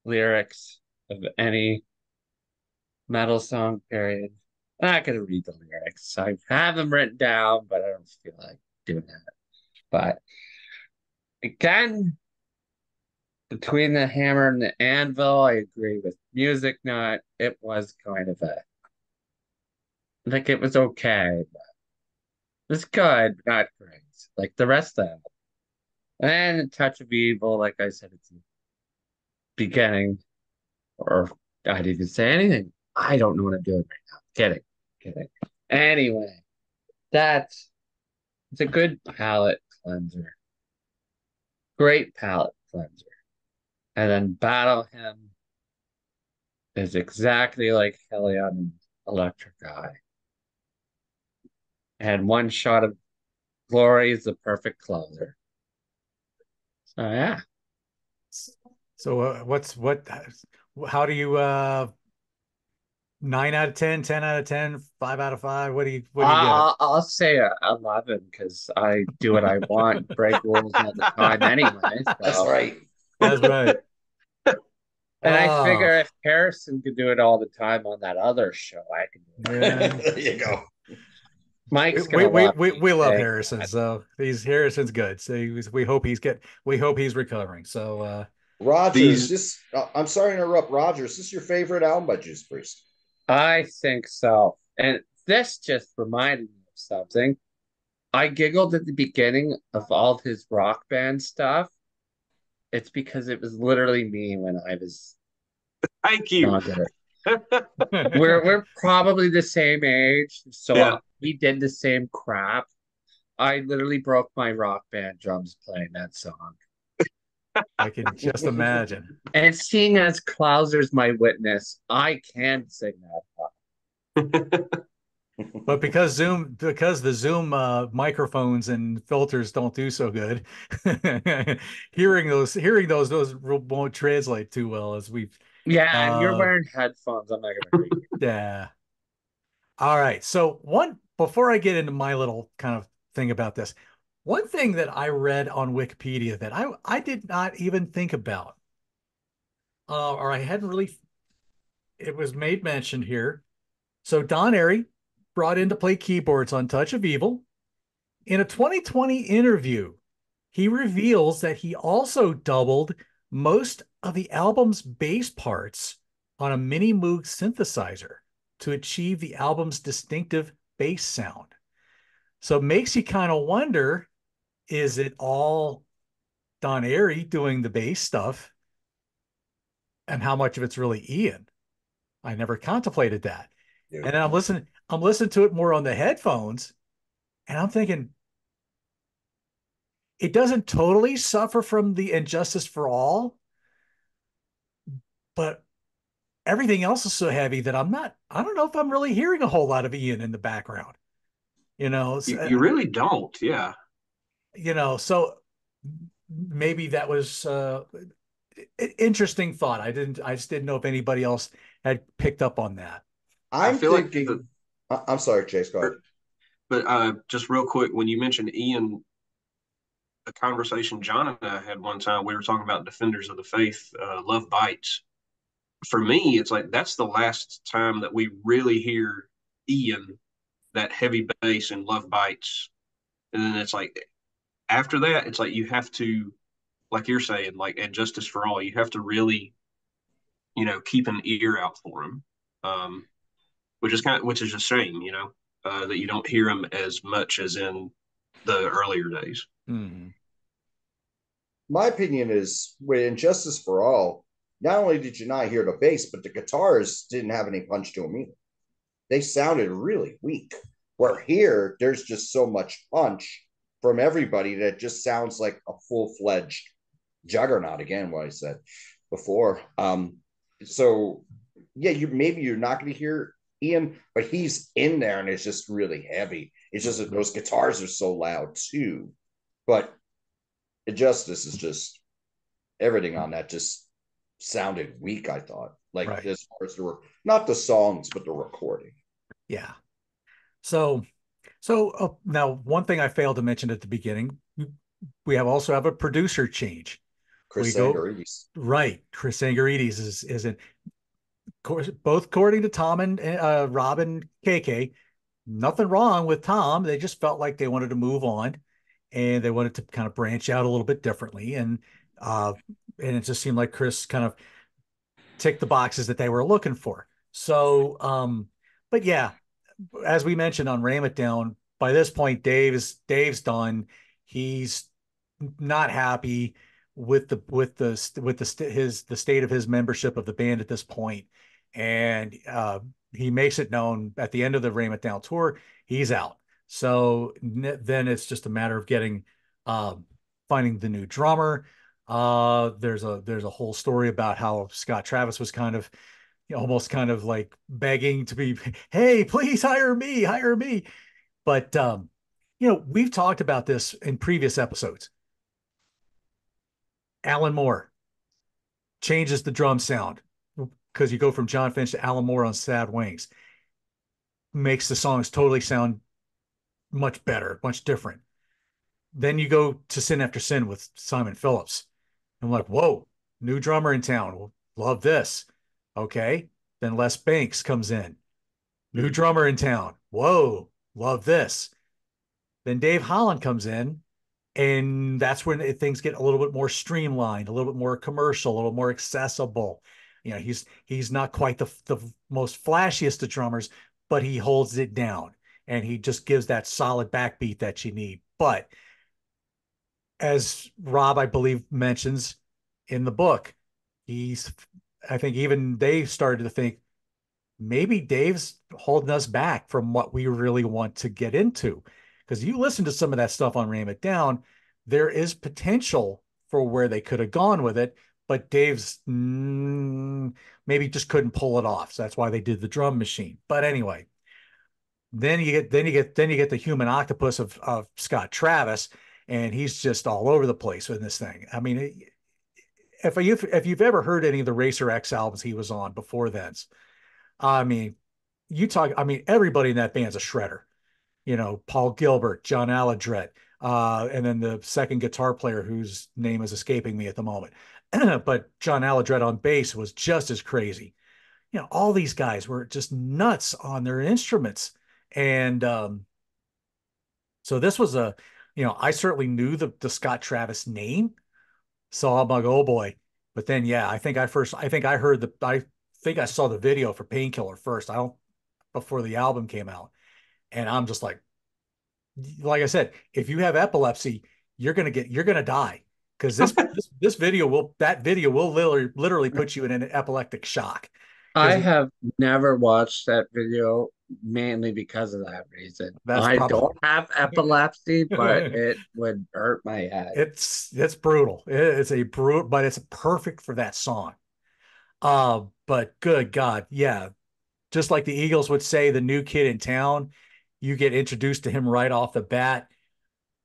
Speaker 3: lyrics of any metal song, period. I'm not gonna read the lyrics. I have them written down, but I don't feel like doing that. But again, between the hammer and the anvil, I agree with Music Nut. It was kind of a like it was okay. It was good, but not great. Like the rest of it. And a touch of evil, like I said, it's the beginning, or I didn't even say anything. I don't know what I'm doing right now. Kidding, kidding. Anyway, that's it's a good palate cleanser. Great palate cleanser. And then Battle Hymn is exactly like Helion and Electric Eye. And One Shot of Glory is the perfect closer. So yeah.
Speaker 1: So how do you 9 out of 10, 10 out of 10, 5 out of 5? What do you give it?
Speaker 3: I'll say 11 because I do what I want and break rules all the time anyway.
Speaker 2: That's
Speaker 3: So,
Speaker 2: right.
Speaker 1: That's right.
Speaker 3: and I
Speaker 1: Oh,
Speaker 3: figure if Harrison could do it all the time on that other show, I can do it.
Speaker 1: yeah.
Speaker 2: There you go.
Speaker 3: Mike's gonna love me
Speaker 1: We love
Speaker 3: saying
Speaker 1: Harrison,
Speaker 3: that.
Speaker 1: so Harrison's good. So we hope he's recovering. So
Speaker 2: Roger, is
Speaker 4: These
Speaker 2: this? I'm sorry to interrupt. Roger, is this your favorite album by Juice Priest?
Speaker 3: I think so. And this just reminded me of something. I giggled at the beginning of all of his rock band stuff. It's because it was literally me when I was
Speaker 4: Thank you.
Speaker 3: younger. We're probably the same age,
Speaker 4: Yeah.
Speaker 3: so we did the same crap. I literally broke my rock band drums playing that song.
Speaker 1: I can just imagine.
Speaker 3: And seeing as Klauser's my witness, I can sing that.
Speaker 1: But because the Zoom microphones and filters don't do so good, hearing those won't translate too well as we've
Speaker 3: Yeah, and you're
Speaker 1: uh
Speaker 3: wearing headphones. I'm not gonna hear you.
Speaker 1: yeah. All right. So one before I get into my little kind of thing about this, one thing that I read on Wikipedia that I did not even think about, or I hadn't really, it was made mention here. So Don Airy brought in to play keyboards on Touch of Evil. In a 2020 interview, he reveals that he also doubled most of the album's bass parts on a Mini Moog synthesizer to achieve the album's distinctive bass sound. So it makes you kind of wonder, is it all Don Airy doing the bass stuff and how much of it's really Ian? I never contemplated that. And then I'm listening to it more on the headphones and I'm thinking, it doesn't totally suffer from the Injustice for All, but everything else is so heavy that I don't know if I'm really hearing a whole lot of Ian in the background, you know.
Speaker 4: You really don't. Yeah.
Speaker 1: So maybe that was interesting thought. I just didn't know if anybody else had picked up on that.
Speaker 4: I
Speaker 2: I'm
Speaker 4: feel like the,
Speaker 2: thinking. I'm sorry, Chase. Go ahead.
Speaker 4: but just real quick, when you mentioned Ian, a conversation John and I had one time, we were talking about Defenders of the Faith, Love Bites. For me, it's like that's the last time that we really hear Ian, that heavy bass in Love Bites. And then it's like after that, it's like you have to, like you're saying, like at Justice for All, you have to really, keep an ear out for him. Um, which is a shame, that you don't hear him as much as in the earlier days.
Speaker 1: Mm-hmm.
Speaker 2: My opinion is with Injustice for All, not only did you not hear the bass, but the guitars didn't have any punch to them either. They sounded really weak. Where here, there's just so much punch from everybody that it just sounds like a full fledged juggernaut. Again, what I said before. So yeah, maybe you're not going to hear Ian, but he's in there and it's just really heavy. It's just that those guitars are so loud too. But Injustice is just everything on that just sounded weak. I thought, like
Speaker 1: Right.
Speaker 2: as far as not the songs, but the recording.
Speaker 1: Yeah. So, now one thing I failed to mention at the beginning, we also have a producer change. We
Speaker 2: Chris
Speaker 1: go
Speaker 2: Sangarides.
Speaker 1: right. Chris Angarides is in course, both according to Tom and Rob and KK. Nothing wrong with Tom. They just felt like they wanted to move on and they wanted to kind of branch out a little bit differently. Uh, and it just seemed like Chris kind of ticked the boxes that they were looking for. So, but yeah, as we mentioned on Ram It Down, by this point, Dave's done. He's not happy with the state of his membership of the band at this point, and he makes it known at the end of the Ram It Down tour he's out. So then it's just a matter of getting uh, finding the new drummer. There's a whole story about how Scott Travis was kind of almost kind of like begging to be, hey, please hire me. But we've talked about this in previous episodes. Alan Moore changes the drum sound because you go from John Finch to Alan Moore on Sad Wings, makes the songs totally sound much better, much different. Then you go to Sin After Sin with Simon Phillips. I'm like, whoa, new drummer in town. Love this. Okay. Then Les Banks comes in. New drummer in town. Whoa, love this. Then Dave Holland comes in, and that's when things get a little bit more streamlined, a little bit more commercial, a little more accessible. He's not quite the most flashiest of drummers, but he holds it down and he just gives that solid backbeat that you need. But as Rob, I believe, mentions in the book, he's I think even they started to think maybe Dave's holding us back from what we really want to get into. Because you listen to some of that stuff on Ram It Down, there is potential for where they could have gone with it, but Dave's maybe just couldn't pull it off. So that's why they did the drum machine. But anyway, then you get the human octopus of Scott Travis, and he's just all over the place with this thing. I mean, if you've ever heard any of the Racer X albums he was on before then, I mean, everybody in that band's a shredder. Paul Gilbert, John Aladret, and then the second guitar player whose name is escaping me at the moment. But John Aladret on bass was just as crazy. All these guys were just nuts on their instruments. And so this was I certainly knew the Scott Travis name. So I'm like, oh boy. But then, yeah, I think I saw the video for Painkiller first. I don't before the album came out. And I'm just like I said, if you have epilepsy, you're gonna die because that video will literally put you in an epileptic shock
Speaker 3: I
Speaker 1: because
Speaker 3: have never watched that video mainly because of that reason.
Speaker 1: that's
Speaker 3: I
Speaker 1: probably
Speaker 3: don't have epilepsy, but it would hurt my head.
Speaker 1: it's brutal. It's a brutal, but it's perfect for that song. But good God, yeah, just like the Eagles would say, the new kid in town, you get introduced to him right off the bat.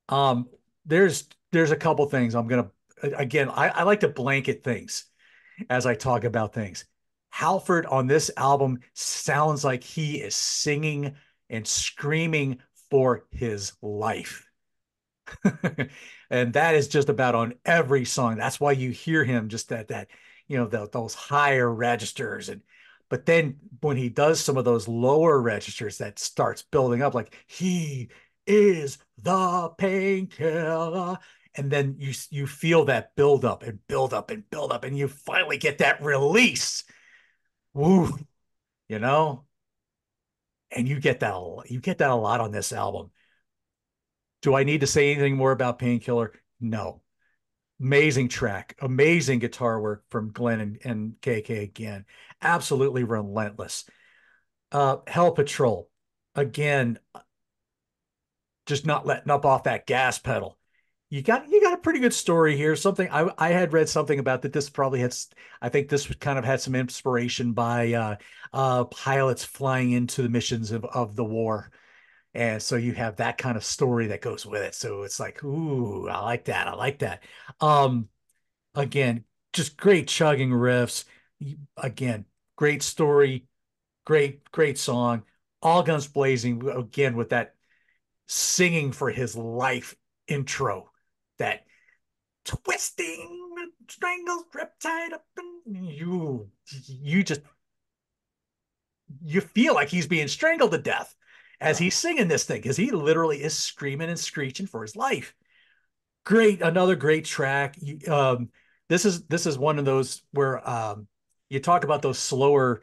Speaker 1: Um, there's a couple things I'm gonna again, I like to blanket things as I talk about things. Halford on this album sounds like he is singing and screaming for his life. And that is just about on every song. That's why you hear him just that those higher registers. And but then when he does some of those lower registers, that starts building up like he is the painkiller. And then you feel that build up and build up and build up, and you finally get that release. Woo, you know, and you get that a lot on this album. Do I need to say anything more about Painkiller? No. Amazing track, amazing guitar work from Glenn and KK again. Absolutely relentless. Hell Patrol, again, just not letting up off that gas pedal. You got a pretty good story here. Something I had read something about that. This probably had, I think this kind of had some inspiration by pilots flying into the missions of the war. And so you have that kind of story that goes with it. So it's like, ooh, I like that. I like that. Um, again, just great chugging riffs. Again, great story, great song. All guns blazing again with that singing for his life intro, that twisting strangles grip tied up, and you just you feel like he's being strangled to death as
Speaker 2: Yeah.
Speaker 1: he's singing this thing because he literally is screaming and screeching for his life. Great, another great track. This is one of those where you talk about those slower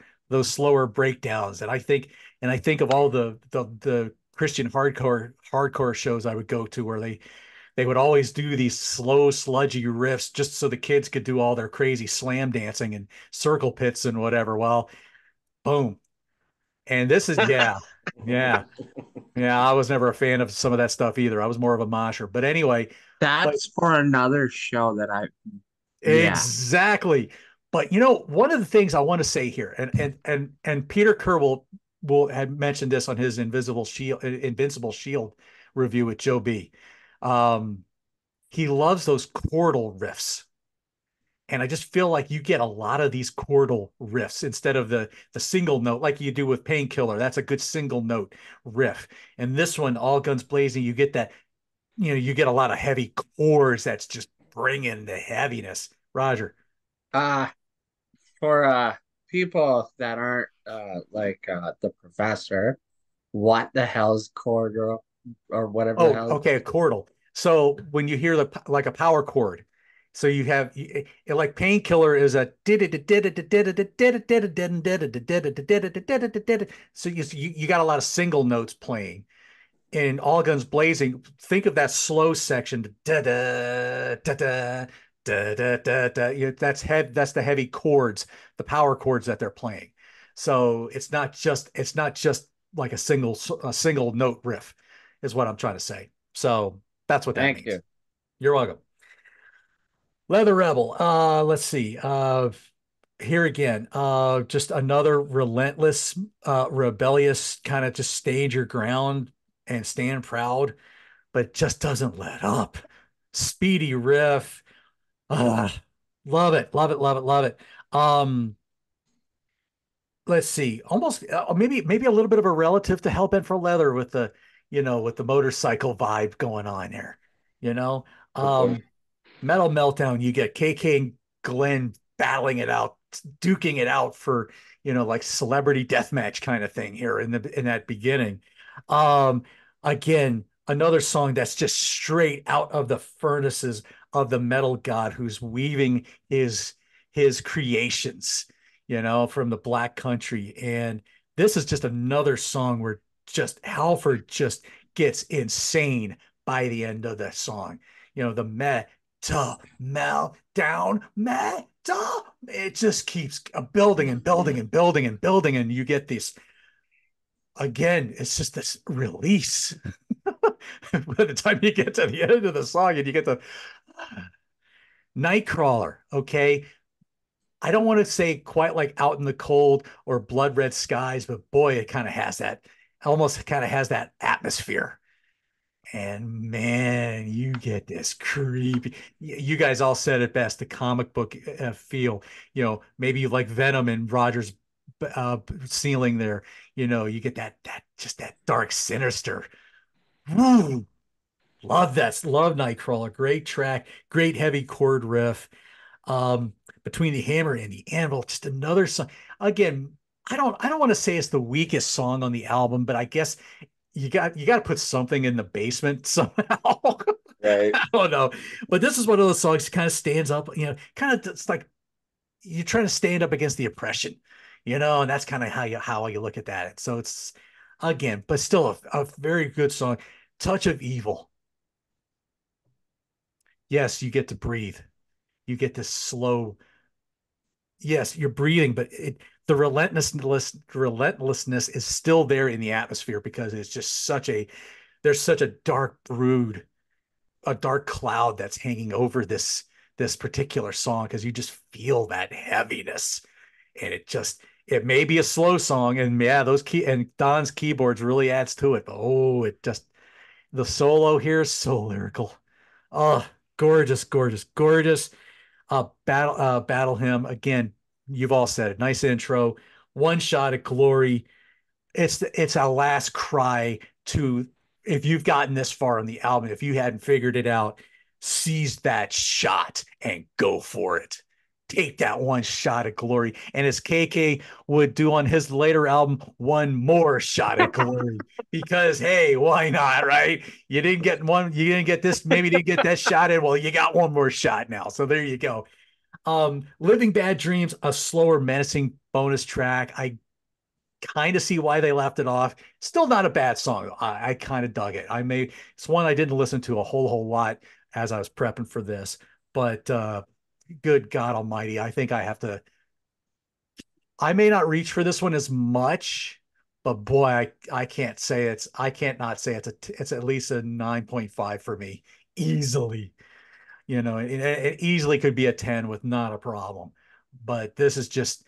Speaker 1: breakdowns, and I think of all the Christian hardcore shows I would go to where they would always do these slow sludgy riffs just so the kids could do all their crazy slam dancing and circle pits and whatever. Well, boom. And this is yeah, yeah. I was never a fan of some of that stuff either. I was more of a mosher. But anyway, but
Speaker 3: That's for another show that yeah.
Speaker 1: exactly. But one of the things I want to say here, and Peter Kerr will had mentioned this on his Invincible Shield review with Joe B. Um, he loves those chordal riffs. And I just feel like you get a lot of these chordal riffs instead of the single note like you do with Painkiller. That's a good single note riff. And this one, All Guns Blazing, you get that, you get a lot of heavy chords that's just bringing the heaviness. Roger.
Speaker 3: Uh for people that aren't like the professor, what the hell's chordal or whatever the
Speaker 1: Oh,
Speaker 3: hell?
Speaker 1: okay, a chordal. So when you hear like a power chord, so you have like Painkiller is a so you got a lot of single notes playing. In All Guns Blazing, think of that slow section. Da da da da da da da da. That's the heavy chords, the power chords that they're playing. So it's not just like a single note riff, is what I'm trying to say. So that's what that
Speaker 3: Thank
Speaker 1: means.
Speaker 3: you.
Speaker 1: You're welcome. Leather Rebel. Let's see. Here again. Just another relentless, rebellious kind of just stand your ground and stand proud, but just doesn't let up. Speedy riff. Ah, love it, love it, love it, love it. Um, let's see. Almost maybe a little bit of a relative to Hellbent for Leather with the motorcycle vibe going on there. You know,
Speaker 2: Good point.
Speaker 1: um, Metal Meltdown, you get KK and Glenn battling it out, duking it out for, like celebrity deathmatch kind of thing here in that beginning. Um, again, another song that's just straight out of the furnaces of the metal god who's weaving his creations, from the Black Country. And this is just another song where just Halford just gets insane by the end of the song. The meltdown, metal. It just keeps building and building and building and building, and you get this again. It's just this release. By the time you get to the end of the song, and you get the Nightcrawler, okay, I don't want to say quite like Out in the Cold or Blood Red Skies, but boy, it kind of has that, almost kind of has that atmosphere. And man, you get this creepy. You guys all said it best, the comic book feel. Maybe you like Venom and Rogers ceiling there. You get that just that dark, sinister. Woo! Love that. Love Nightcrawler. Great track. Great heavy chord riff. Um, Between the Hammer and the Anvil, just another song. Again, I don't want to say it's the weakest song on the album, but I guess you got to put something in the basement somehow.
Speaker 2: Right.
Speaker 1: I don't know, but this is one of those songs that kind of stands up. Kind of it's like you're trying to stand up against the oppression, and that's kind of how you look at that. So it's again, but still a very good song. Touch of Evil. Yes, you get to breathe. You get this slow. Yes, you're breathing, but the relentlessness is still there in the atmosphere because it's just there's such a dark brood, a dark cloud that's hanging over this particular song because you just feel that heaviness. And it may be a slow song, and yeah, those key and Don's keyboards really adds to it, but it just the solo here is so lyrical. Oh, gorgeous, gorgeous, gorgeous. Battle hymn again. You've all said it. Nice intro. One shot at glory. It's a last cry to, if you've gotten this far on the album, if you hadn't figured it out, seize that shot and go for it. Take that one shot at glory. And as KK would do on his later album, one more shot at glory. Because hey, why not, right? You didn't get this, maybe you didn't get that shot in. Well, you got one more shot now. So there you go. Living Bad Dreams, a slower, menacing bonus track. I kind of see why they left it off. Still not a bad song. I kind of dug it. It's one I didn't listen to a whole lot as I was prepping for this, but good God Almighty, I think I have to. I may not reach for this one as much, but boy, I can't say I can't not say it's at least a 9.5 for me easily. It easily could be a 10 with not a problem. But this is just,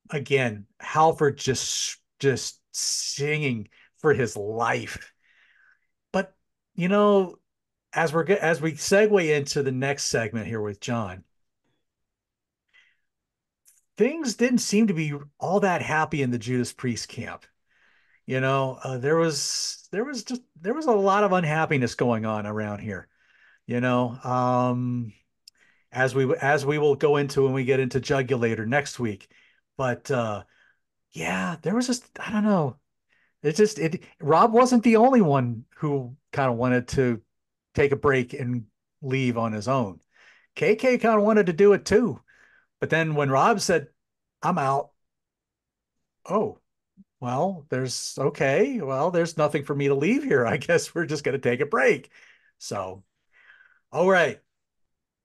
Speaker 1: again, Halford just singing for his life. But you know, as we segue into the next segment here with John, things didn't seem to be all that happy in the Judas Priest camp. There was a lot of unhappiness going on around here. You know, as we will go into when we get into Jugulator next week. But yeah, there was just, I don't know. Rob wasn't the only one who kind of wanted to take a break and leave on his own. KK kind of wanted to do it too. But then when Rob said, "I'm out," oh, well, there's nothing for me to leave here. I guess we're just going to take a break. So, all right,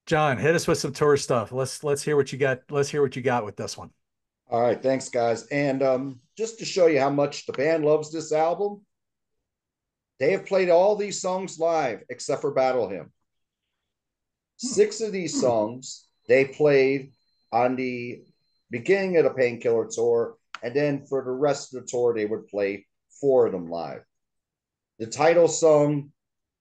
Speaker 1: John, hit us with some tour stuff. Let's hear what you got. Let's hear what you got with this one.
Speaker 2: All right, thanks, guys. And just to show you how much the band loves this album, they have played all these songs live except for Battle Hymn.
Speaker 1: Hmm.
Speaker 2: 6 of these songs they played on the beginning of the Painkiller tour, and then for the rest of the tour, they would play 4 of them live. The title song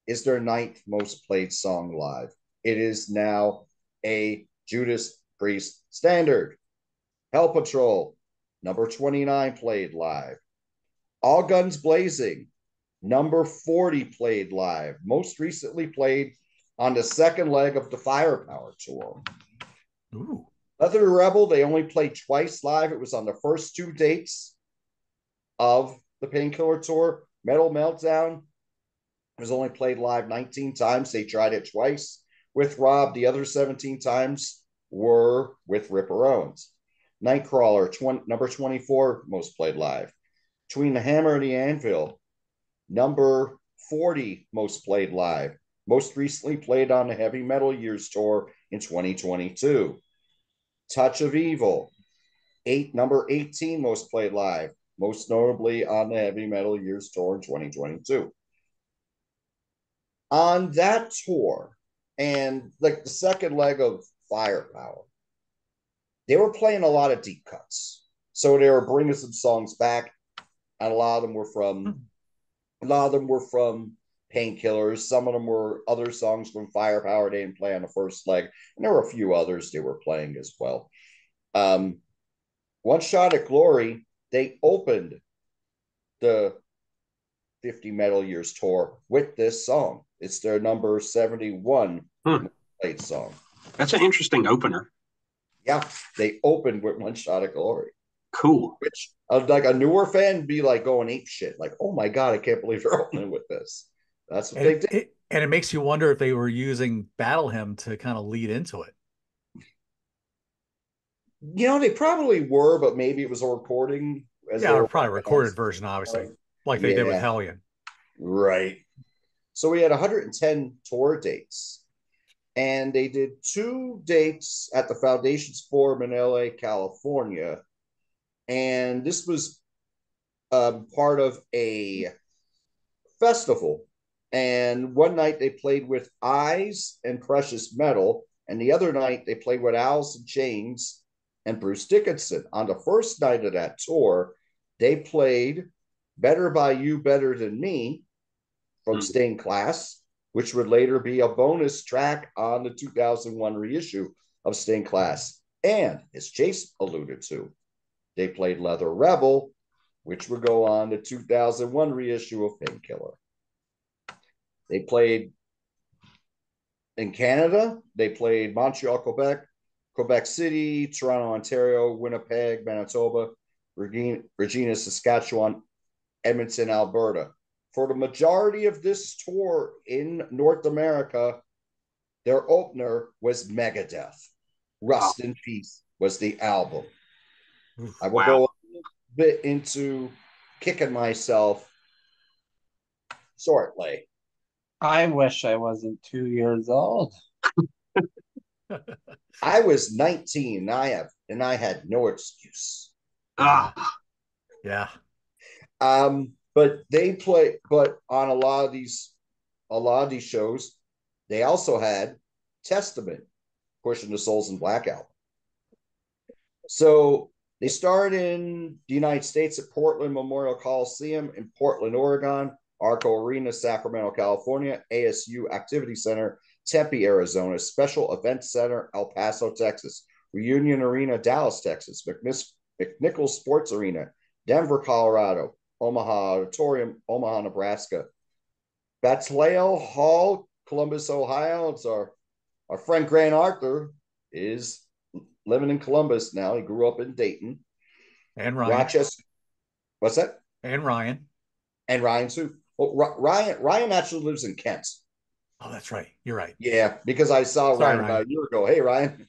Speaker 2: is their 9th most played song live. It is now a Judas Priest standard. Hell Patrol, number 29, played live. All Guns Blazing, number 40, played live. Most recently played on the second leg of the Firepower tour.
Speaker 1: Ooh.
Speaker 2: Leather Rebel, they only played twice live. It was on the first 2 dates of the Painkiller tour. Metal Meltdown was only played live 19 times. They tried it twice with Rob. The other 17 times were with Ripper Owens. Nightcrawler, number 24, most played live. Between the Hammer and the Anvil, number 40, most played live. Most recently played on the Heavy Metal Years tour in 2022. Touch of Evil, number 18, most played live. Most notably on the Heavy Metal Years tour in 2022. On that tour, and like the second leg of Firepower, they were playing a lot of deep cuts. So they were bringing some songs back, and a lot of them were from Painkillers. Some of them were other songs from Firepower they didn't play on the first leg, and there were a few others they were playing as well. Um, One Shot at Glory, they opened the 50 Metal Years tour with this song. It's their number 71
Speaker 4: Hmm.
Speaker 2: played song.
Speaker 4: That's an interesting opener.
Speaker 2: Yeah, they opened with One Shot at Glory,
Speaker 4: Cool.
Speaker 2: which like a newer fan be like going ape shit, like, oh my god, I can't believe they're opening with this. That's what
Speaker 1: And
Speaker 2: they
Speaker 1: it,
Speaker 2: did.
Speaker 1: and it makes you wonder if they were using Battle Hymn to kind of lead into it.
Speaker 2: They probably were, but maybe it was a recording as
Speaker 1: Yeah,
Speaker 2: they
Speaker 1: or
Speaker 2: were
Speaker 1: probably a
Speaker 2: working on.
Speaker 1: recorded version, obviously, like they did with
Speaker 2: Yeah,
Speaker 1: Hellion.
Speaker 2: right. So we had 110 tour dates, and they did 2 dates at the Foundations Forum in LA, California. And this was part of a festival. And one night they played with Eyes and Precious Metal, and the other night they played with Alice in Chains and Bruce Dickinson. On the first night of that tour, they played Better by You, Better Than Me from
Speaker 4: Hmm.
Speaker 2: Stained Class, which would later be a bonus track on the 2001 reissue of Stained Class. And as Chase alluded to, they played Leather Rebel, which would go on the 2001 reissue of Painkiller. They played in Canada. They played Montreal, Quebec, Quebec City, Toronto, Ontario, Winnipeg, Manitoba, Regina, Saskatchewan, Edmonton, Alberta. For the majority of this tour in North America, their opener was Megadeth.
Speaker 4: Wow.
Speaker 2: Rust in Peace was the album. I will
Speaker 4: Wow.
Speaker 2: go a bit into kicking myself shortly.
Speaker 3: I wish I wasn't 2 years old.
Speaker 2: I was 19 and I had no excuse.
Speaker 1: Yeah,
Speaker 4: Ah,
Speaker 1: yeah.
Speaker 2: But they play, but on a lot of these shows, they also had Testament pushing the Souls in Black album. So they started in the United States at Portland Memorial Coliseum in Portland, Oregon, Arco Arena, Sacramento, California, ASU Activity Center, Tempe, Arizona, Special Events Center, El Paso, Texas, Reunion Arena, Dallas, Texas, McNichols Sports Arena, Denver, Colorado, Omaha Auditorium, Omaha, Nebraska, Batleo Hall, Columbus, Ohio. It's our friend Grant Arthur is living in Columbus now. He grew up in Dayton.
Speaker 1: And Ryan.
Speaker 2: Rochester. What's that?
Speaker 1: And Ryan.
Speaker 2: And Ryan too. Well, Ryan actually lives in Kent.
Speaker 1: Oh, that's right. You're right.
Speaker 2: Yeah, because I saw
Speaker 1: Sorry,
Speaker 2: Ryan
Speaker 1: Ryan.
Speaker 2: about a year ago. Hey, Ryan.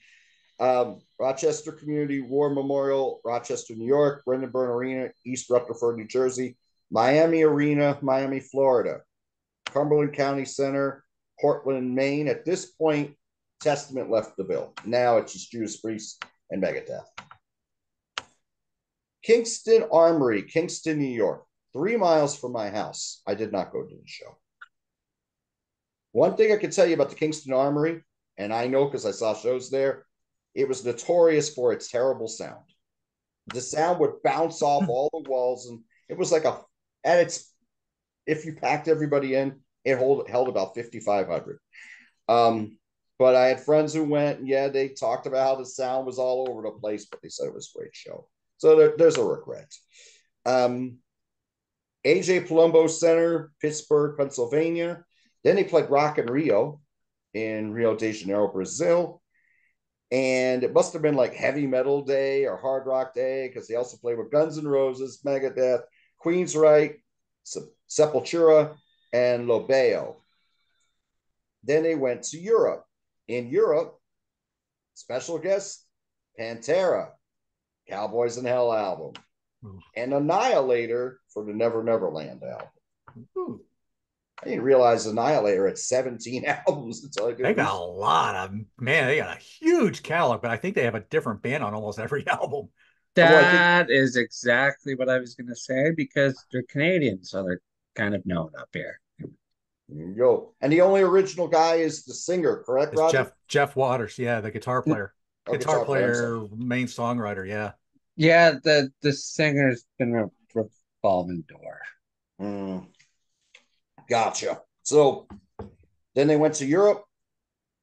Speaker 2: Rochester Community War Memorial, Rochester, New York, Brendan Byrne Arena, East Rutherford, New Jersey, Miami Arena, Miami, Florida, Cumberland County Center, Portland, Maine. At this point, Testament left the bill. Now it's just Judas Priest and Megadeth. Kingston Armory, Kingston, New York, 3 miles from my house. I did not go to the show. One thing I can tell you about the Kingston Armory, and I know because I saw shows there, it was notorious for its terrible sound. The sound would bounce off all the walls, and it was like at its, if you packed everybody in, it held about 5,500. But I had friends who went, and yeah, they talked about how the sound was all over the place, but they said it was a great show. So there's a regret. AJ Palumbo Center, Pittsburgh, Pennsylvania. Then they played Rock in Rio in Rio de Janeiro, Brazil. And it must have been like Heavy Metal Day or Hard Rock Day because they also played with Guns N' Roses, Megadeth, Queensryche, Sepultura, and Lobeo. Then they went to Europe. In Europe, special guest Pantera, Cowboys in Hell album, and Annihilator for the Never Neverland album.
Speaker 1: Ooh.
Speaker 2: I didn't realize Annihilator had 17 albums until I did
Speaker 1: They got
Speaker 2: research.
Speaker 1: a lot of, man, they got a huge catalog, but I think they have a different band on almost every album.
Speaker 2: Well, I think
Speaker 3: That is exactly what I was going to say because they're Canadian, so they're kind of known up here.
Speaker 2: you go. And the only original guy is the singer, correct,
Speaker 1: It's
Speaker 2: Roger?
Speaker 1: Jeff Waters, yeah, the guitar player.
Speaker 2: Oh,
Speaker 1: Guitar
Speaker 2: guitar player. I'm sorry.
Speaker 1: player, main songwriter. Yeah.
Speaker 3: Yeah, the singer's been a revolving door.
Speaker 2: Mm, gotcha. So then they went to Europe.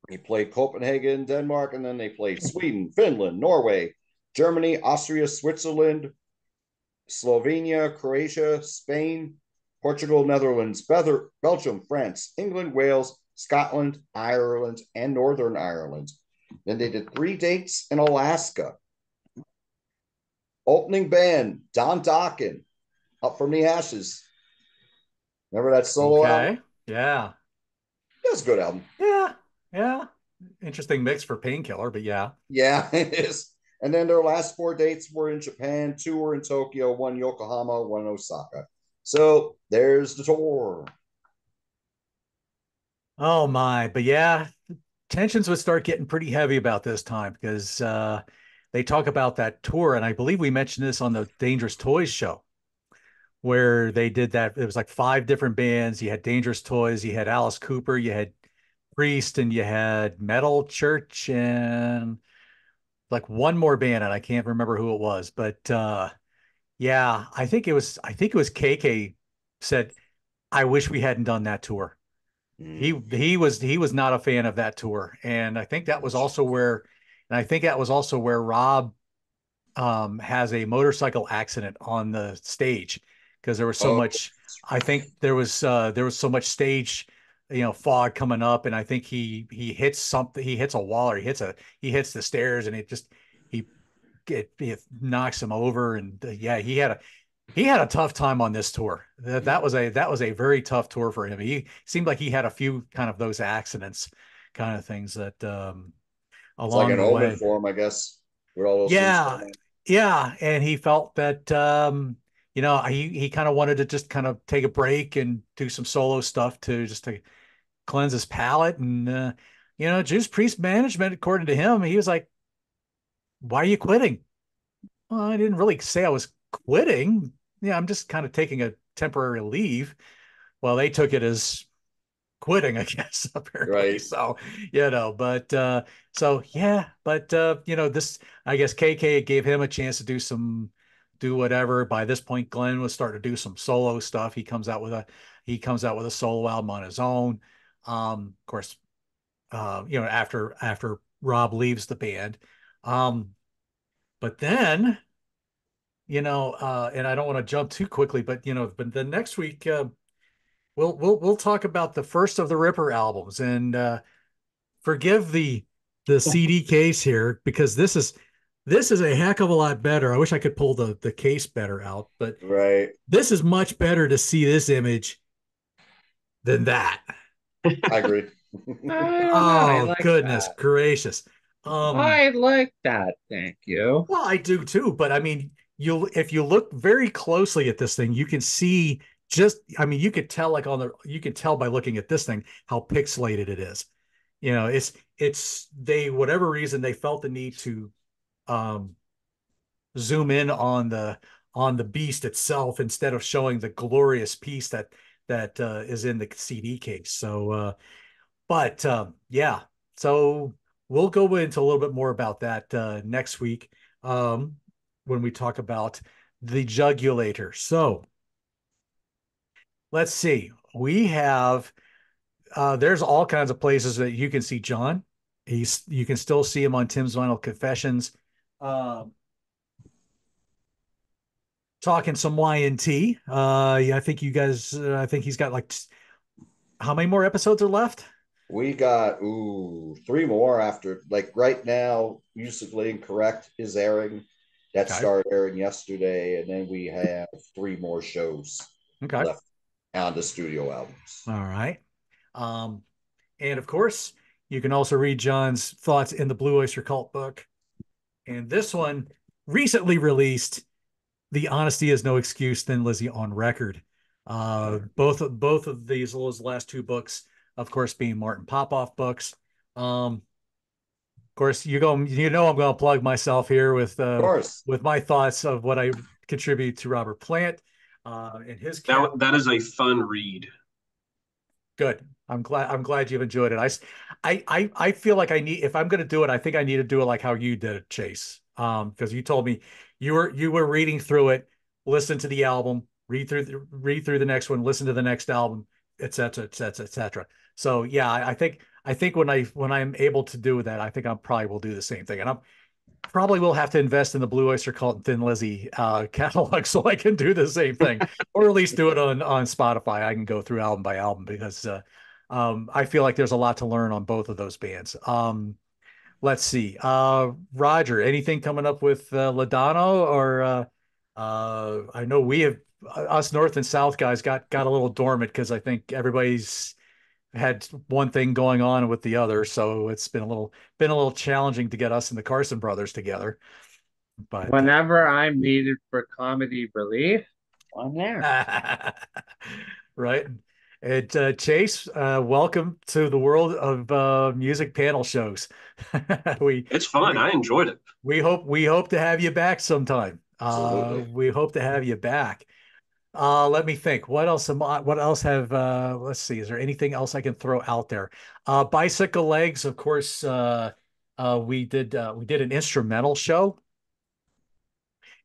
Speaker 2: He played Copenhagen, Denmark, and then they played Sweden, Finland, Norway, Germany, Austria, Switzerland, Slovenia, Croatia, Spain, Portugal, Netherlands, Belgium, France, England, Wales, Scotland, Ireland, and Northern Ireland. Then they did 3 dates in Alaska. Opening band, Don Dokken, Up from the Ashes. Remember that solo album?
Speaker 1: Okay. Yeah.
Speaker 2: That's a good album.
Speaker 1: Yeah. Yeah. Interesting mix for Painkiller, but yeah.
Speaker 2: Yeah, it is. And then their last 4 dates were in Japan, 2 were in Tokyo, 1 Yokohama, 1 Osaka. So there's the tour.
Speaker 1: Oh my. But yeah, tensions would start getting pretty heavy about this time because they talk about that tour, and I believe we mentioned this on the Dangerous Toys show where they did that. It was like 5 different bands. You had Dangerous Toys, you had Alice Cooper, you had Priest, and you had Metal Church, and like one more band, and I can't remember who it was. But yeah, I think it was KK said, "I wish we hadn't done that tour." He was not a fan of that tour, and I think that was also where, and I think that was also where Rob has a motorcycle accident on the stage because there was so
Speaker 2: Oh,
Speaker 1: much. I think there was so much stage, fog coming up, and I think he hits something. He hits a wall, or he hits the stairs, and he it knocks him over, and yeah, he had a tough time on this tour. That was a very tough tour for him. He seemed like he had a few kind of those accidents, kind of things that
Speaker 2: it's like
Speaker 1: along
Speaker 2: an
Speaker 1: the
Speaker 2: omen
Speaker 1: way.
Speaker 2: for him, I guess, with all those things
Speaker 1: Yeah,
Speaker 2: going on.
Speaker 1: yeah, and he felt that he kind of wanted to just kind of take a break and do some solo stuff to cleanse his palate. And Juice Priest management, according to him, he was like, "Why are you quitting?" Well, I didn't really say I was quitting. Yeah, I'm just kind of taking a temporary leave. Well, they took it as quitting, I guess, apparently.
Speaker 2: Right.
Speaker 1: So, but so yeah, but this, I guess KK gave him a chance to do whatever. By this point, Glenn was starting to do some solo stuff. He comes out with a solo album on his own. Of course, after Rob leaves the band. But then, and I don't want to jump too quickly, but the next week, we'll talk about the first of the Ripper albums, and forgive the CD case here because this is a heck of a lot better. I wish I could pull the case better out, but
Speaker 2: Right.
Speaker 1: this is much better to see this image than that.
Speaker 2: I agree.
Speaker 3: I don't know. I
Speaker 1: Oh
Speaker 3: like
Speaker 1: goodness
Speaker 3: that.
Speaker 1: gracious. Um,
Speaker 3: I like that. Thank you.
Speaker 1: well, I do too, but I mean, if you look very closely at this thing, you can see I mean, you can tell by looking at this thing how pixelated it is. It's they whatever reason they felt the need to um zoom in on the beast itself instead of showing the glorious piece that is in the CD case. So, but yeah, so we'll go into a little bit more about that next week um, when we talk about the jugulator. So let's see. There's all kinds of places that you can see John. You can still see him on Tim's Vinyl Confessions. Um, Talking some Y&T. Yeah, I think he's got like how many more episodes are left?
Speaker 2: We got 3 more after, like right now, Musically Incorrect is airing. That
Speaker 1: Okay.
Speaker 2: started airing yesterday, and then we have 3 more shows
Speaker 1: Okay.
Speaker 2: left on the studio albums.
Speaker 1: All right. Um, and of course, you can also read John's thoughts in the Blue Oyster Cult book. And this one recently released, The Honesty is No Excuse, Thin Lizzy on Record. Both of those last 2 books, of course, being Martin Popoff books. Of course, I'm going to plug myself here
Speaker 2: Of course.
Speaker 1: with my thoughts of what I contribute to Robert Plant and his cat.
Speaker 4: That is a fun read.
Speaker 1: Good. I'm glad you've enjoyed it. I feel like I need if I'm going to do it, I think I need to do it like how you did it, Chase. Because you told me you were reading through it, listen to the album, read through the next one, listen to the next album, et cetera, et cetera, et cetera. So yeah, I think when I'm able to do that, I think I probably will do the same thing, and I'm probably will have to invest in the Blue Oyster Cult and Thin Lizzy catalog so I can do the same thing, or at least do it on Spotify. I can go through album by album because I feel like there's a lot to learn on both of those bands. Let's see, Roger, anything coming up with Ladano or I know we have us North and South guys got a little dormant because I think everybody's had one thing going on with the other, so it's been a little challenging to get us and the Carson brothers together. But
Speaker 3: Whenever I'm needed for comedy relief, I'm there.
Speaker 1: right. And Chase, welcome to the world of music panel shows. we
Speaker 4: It's fun.
Speaker 1: we
Speaker 4: I enjoyed it.
Speaker 1: we hope to have you back sometime.
Speaker 2: Absolutely.
Speaker 1: We hope to have you back. Let me think. What else have let's see, is there anything else I can throw out there? Bicycle Legs, of course, we did an instrumental show,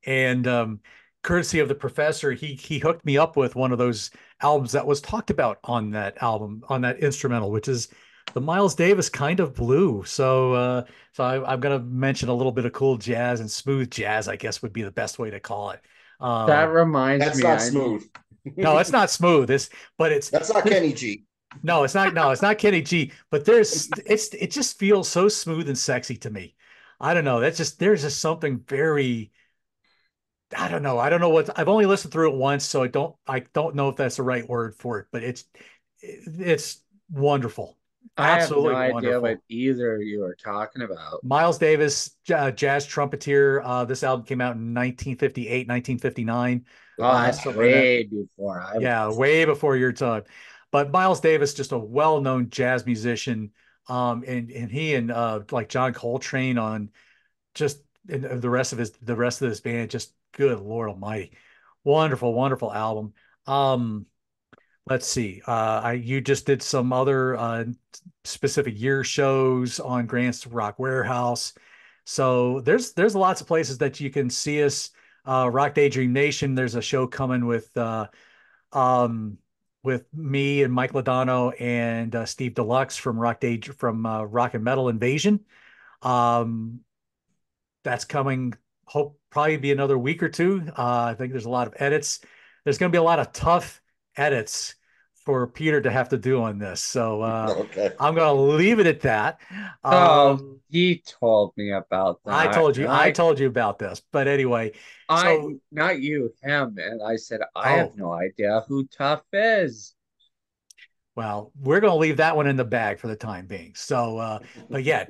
Speaker 1: and courtesy of the professor, he hooked me up with one of those albums that was talked about on that album, on that instrumental, which is the Miles Davis Kind of Blue. So I'm gonna mention a little bit of cool jazz and smooth jazz, I guess would be the best way to call it.
Speaker 3: That
Speaker 1: Uh,
Speaker 3: reminds
Speaker 2: That's
Speaker 3: me,
Speaker 2: not
Speaker 3: I
Speaker 2: smooth.
Speaker 1: no, it's not smooth. But it's
Speaker 2: That's not
Speaker 1: there's
Speaker 2: Kenny G.
Speaker 1: no, it's not. No, it's not Kenny G. But it just feels so smooth and sexy to me. I don't know. There's just something very. I don't know. I don't know what I've only listened through it once, so I don't know if that's the right word for it. But it's wonderful,
Speaker 3: I have no
Speaker 1: absolutely
Speaker 3: idea what
Speaker 1: wonderful.
Speaker 3: either you are talking about.
Speaker 1: Miles Davis, jazz trumpeter. This album came out in 1958, 1959,
Speaker 3: Oh, that's
Speaker 1: somewhere in that.
Speaker 3: way before I was.
Speaker 1: Yeah, way before your time. But Miles Davis, just a well-known jazz musician, and he and like John Coltrane on just and the rest of this band, just good Lord Almighty, wonderful, wonderful album. Um, let's see, I you just did some other specific year shows on Grant's Rock Warehouse, so there's lots of places that you can see us. Rock Daydream Nation, there's a show coming um, with me and Mike Ladano and Steve Deluxe from Rock and Metal Invasion. Um, that's coming. Hope probably be another week or two. I think there's a lot of edits. There's going to be a lot of tough edits for Peter to have to do on this. So
Speaker 2: Okay.
Speaker 1: I'm going to leave it at that.
Speaker 3: Oh,
Speaker 1: Um,
Speaker 3: he told me about
Speaker 1: I
Speaker 3: that,
Speaker 1: told
Speaker 3: and
Speaker 1: you, I told you about this, but anyway. So,
Speaker 3: not you, him, and I said I have
Speaker 1: oh,
Speaker 3: no idea who Tough is.
Speaker 1: well, we're going to leave that one in the bag for the time being. So, but yeah,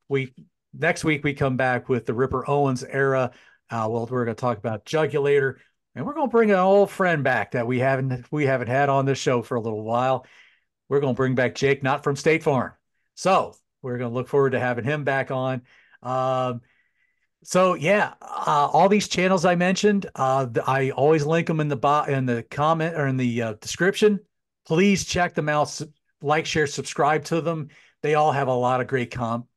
Speaker 1: we next week we come back with the Ripper Owens era. Well, we're going to talk about Jugulator, and we're going to bring an old friend back that we haven't had on this show for a little while. We're going to bring back Jake, not from State Farm. So we're going to look forward to having him back on. Um, so yeah, all these channels I mentioned, I always link them in the comment or in the description. Please check them out. Like, share, subscribe to them. They all have a lot of great content.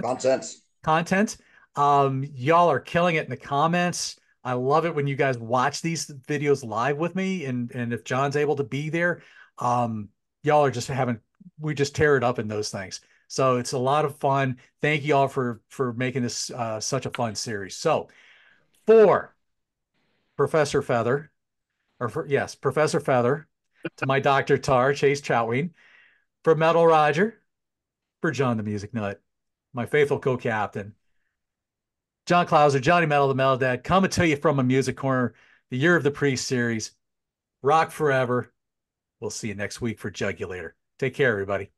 Speaker 2: Nonsense.
Speaker 1: Content. Y'all are killing it in the comments. I love it when you guys watch these videos live with me, and if John's able to be there, um, y'all are just having we just tear it up in those things. So it's a lot of fun. Thank you all for making this such a fun series. So for Professor Feather, yes, Professor Feather, to my Dr. Tar, Chase Troutween, for Metal Roger, for John the Music Nut, my faithful co-captain, John Clauser, Johnny Metal, the Metal Dad, coming to you from a music corner, the Year of the Priest series. Rock forever. We'll see you next week for Jugulator. Take care, everybody.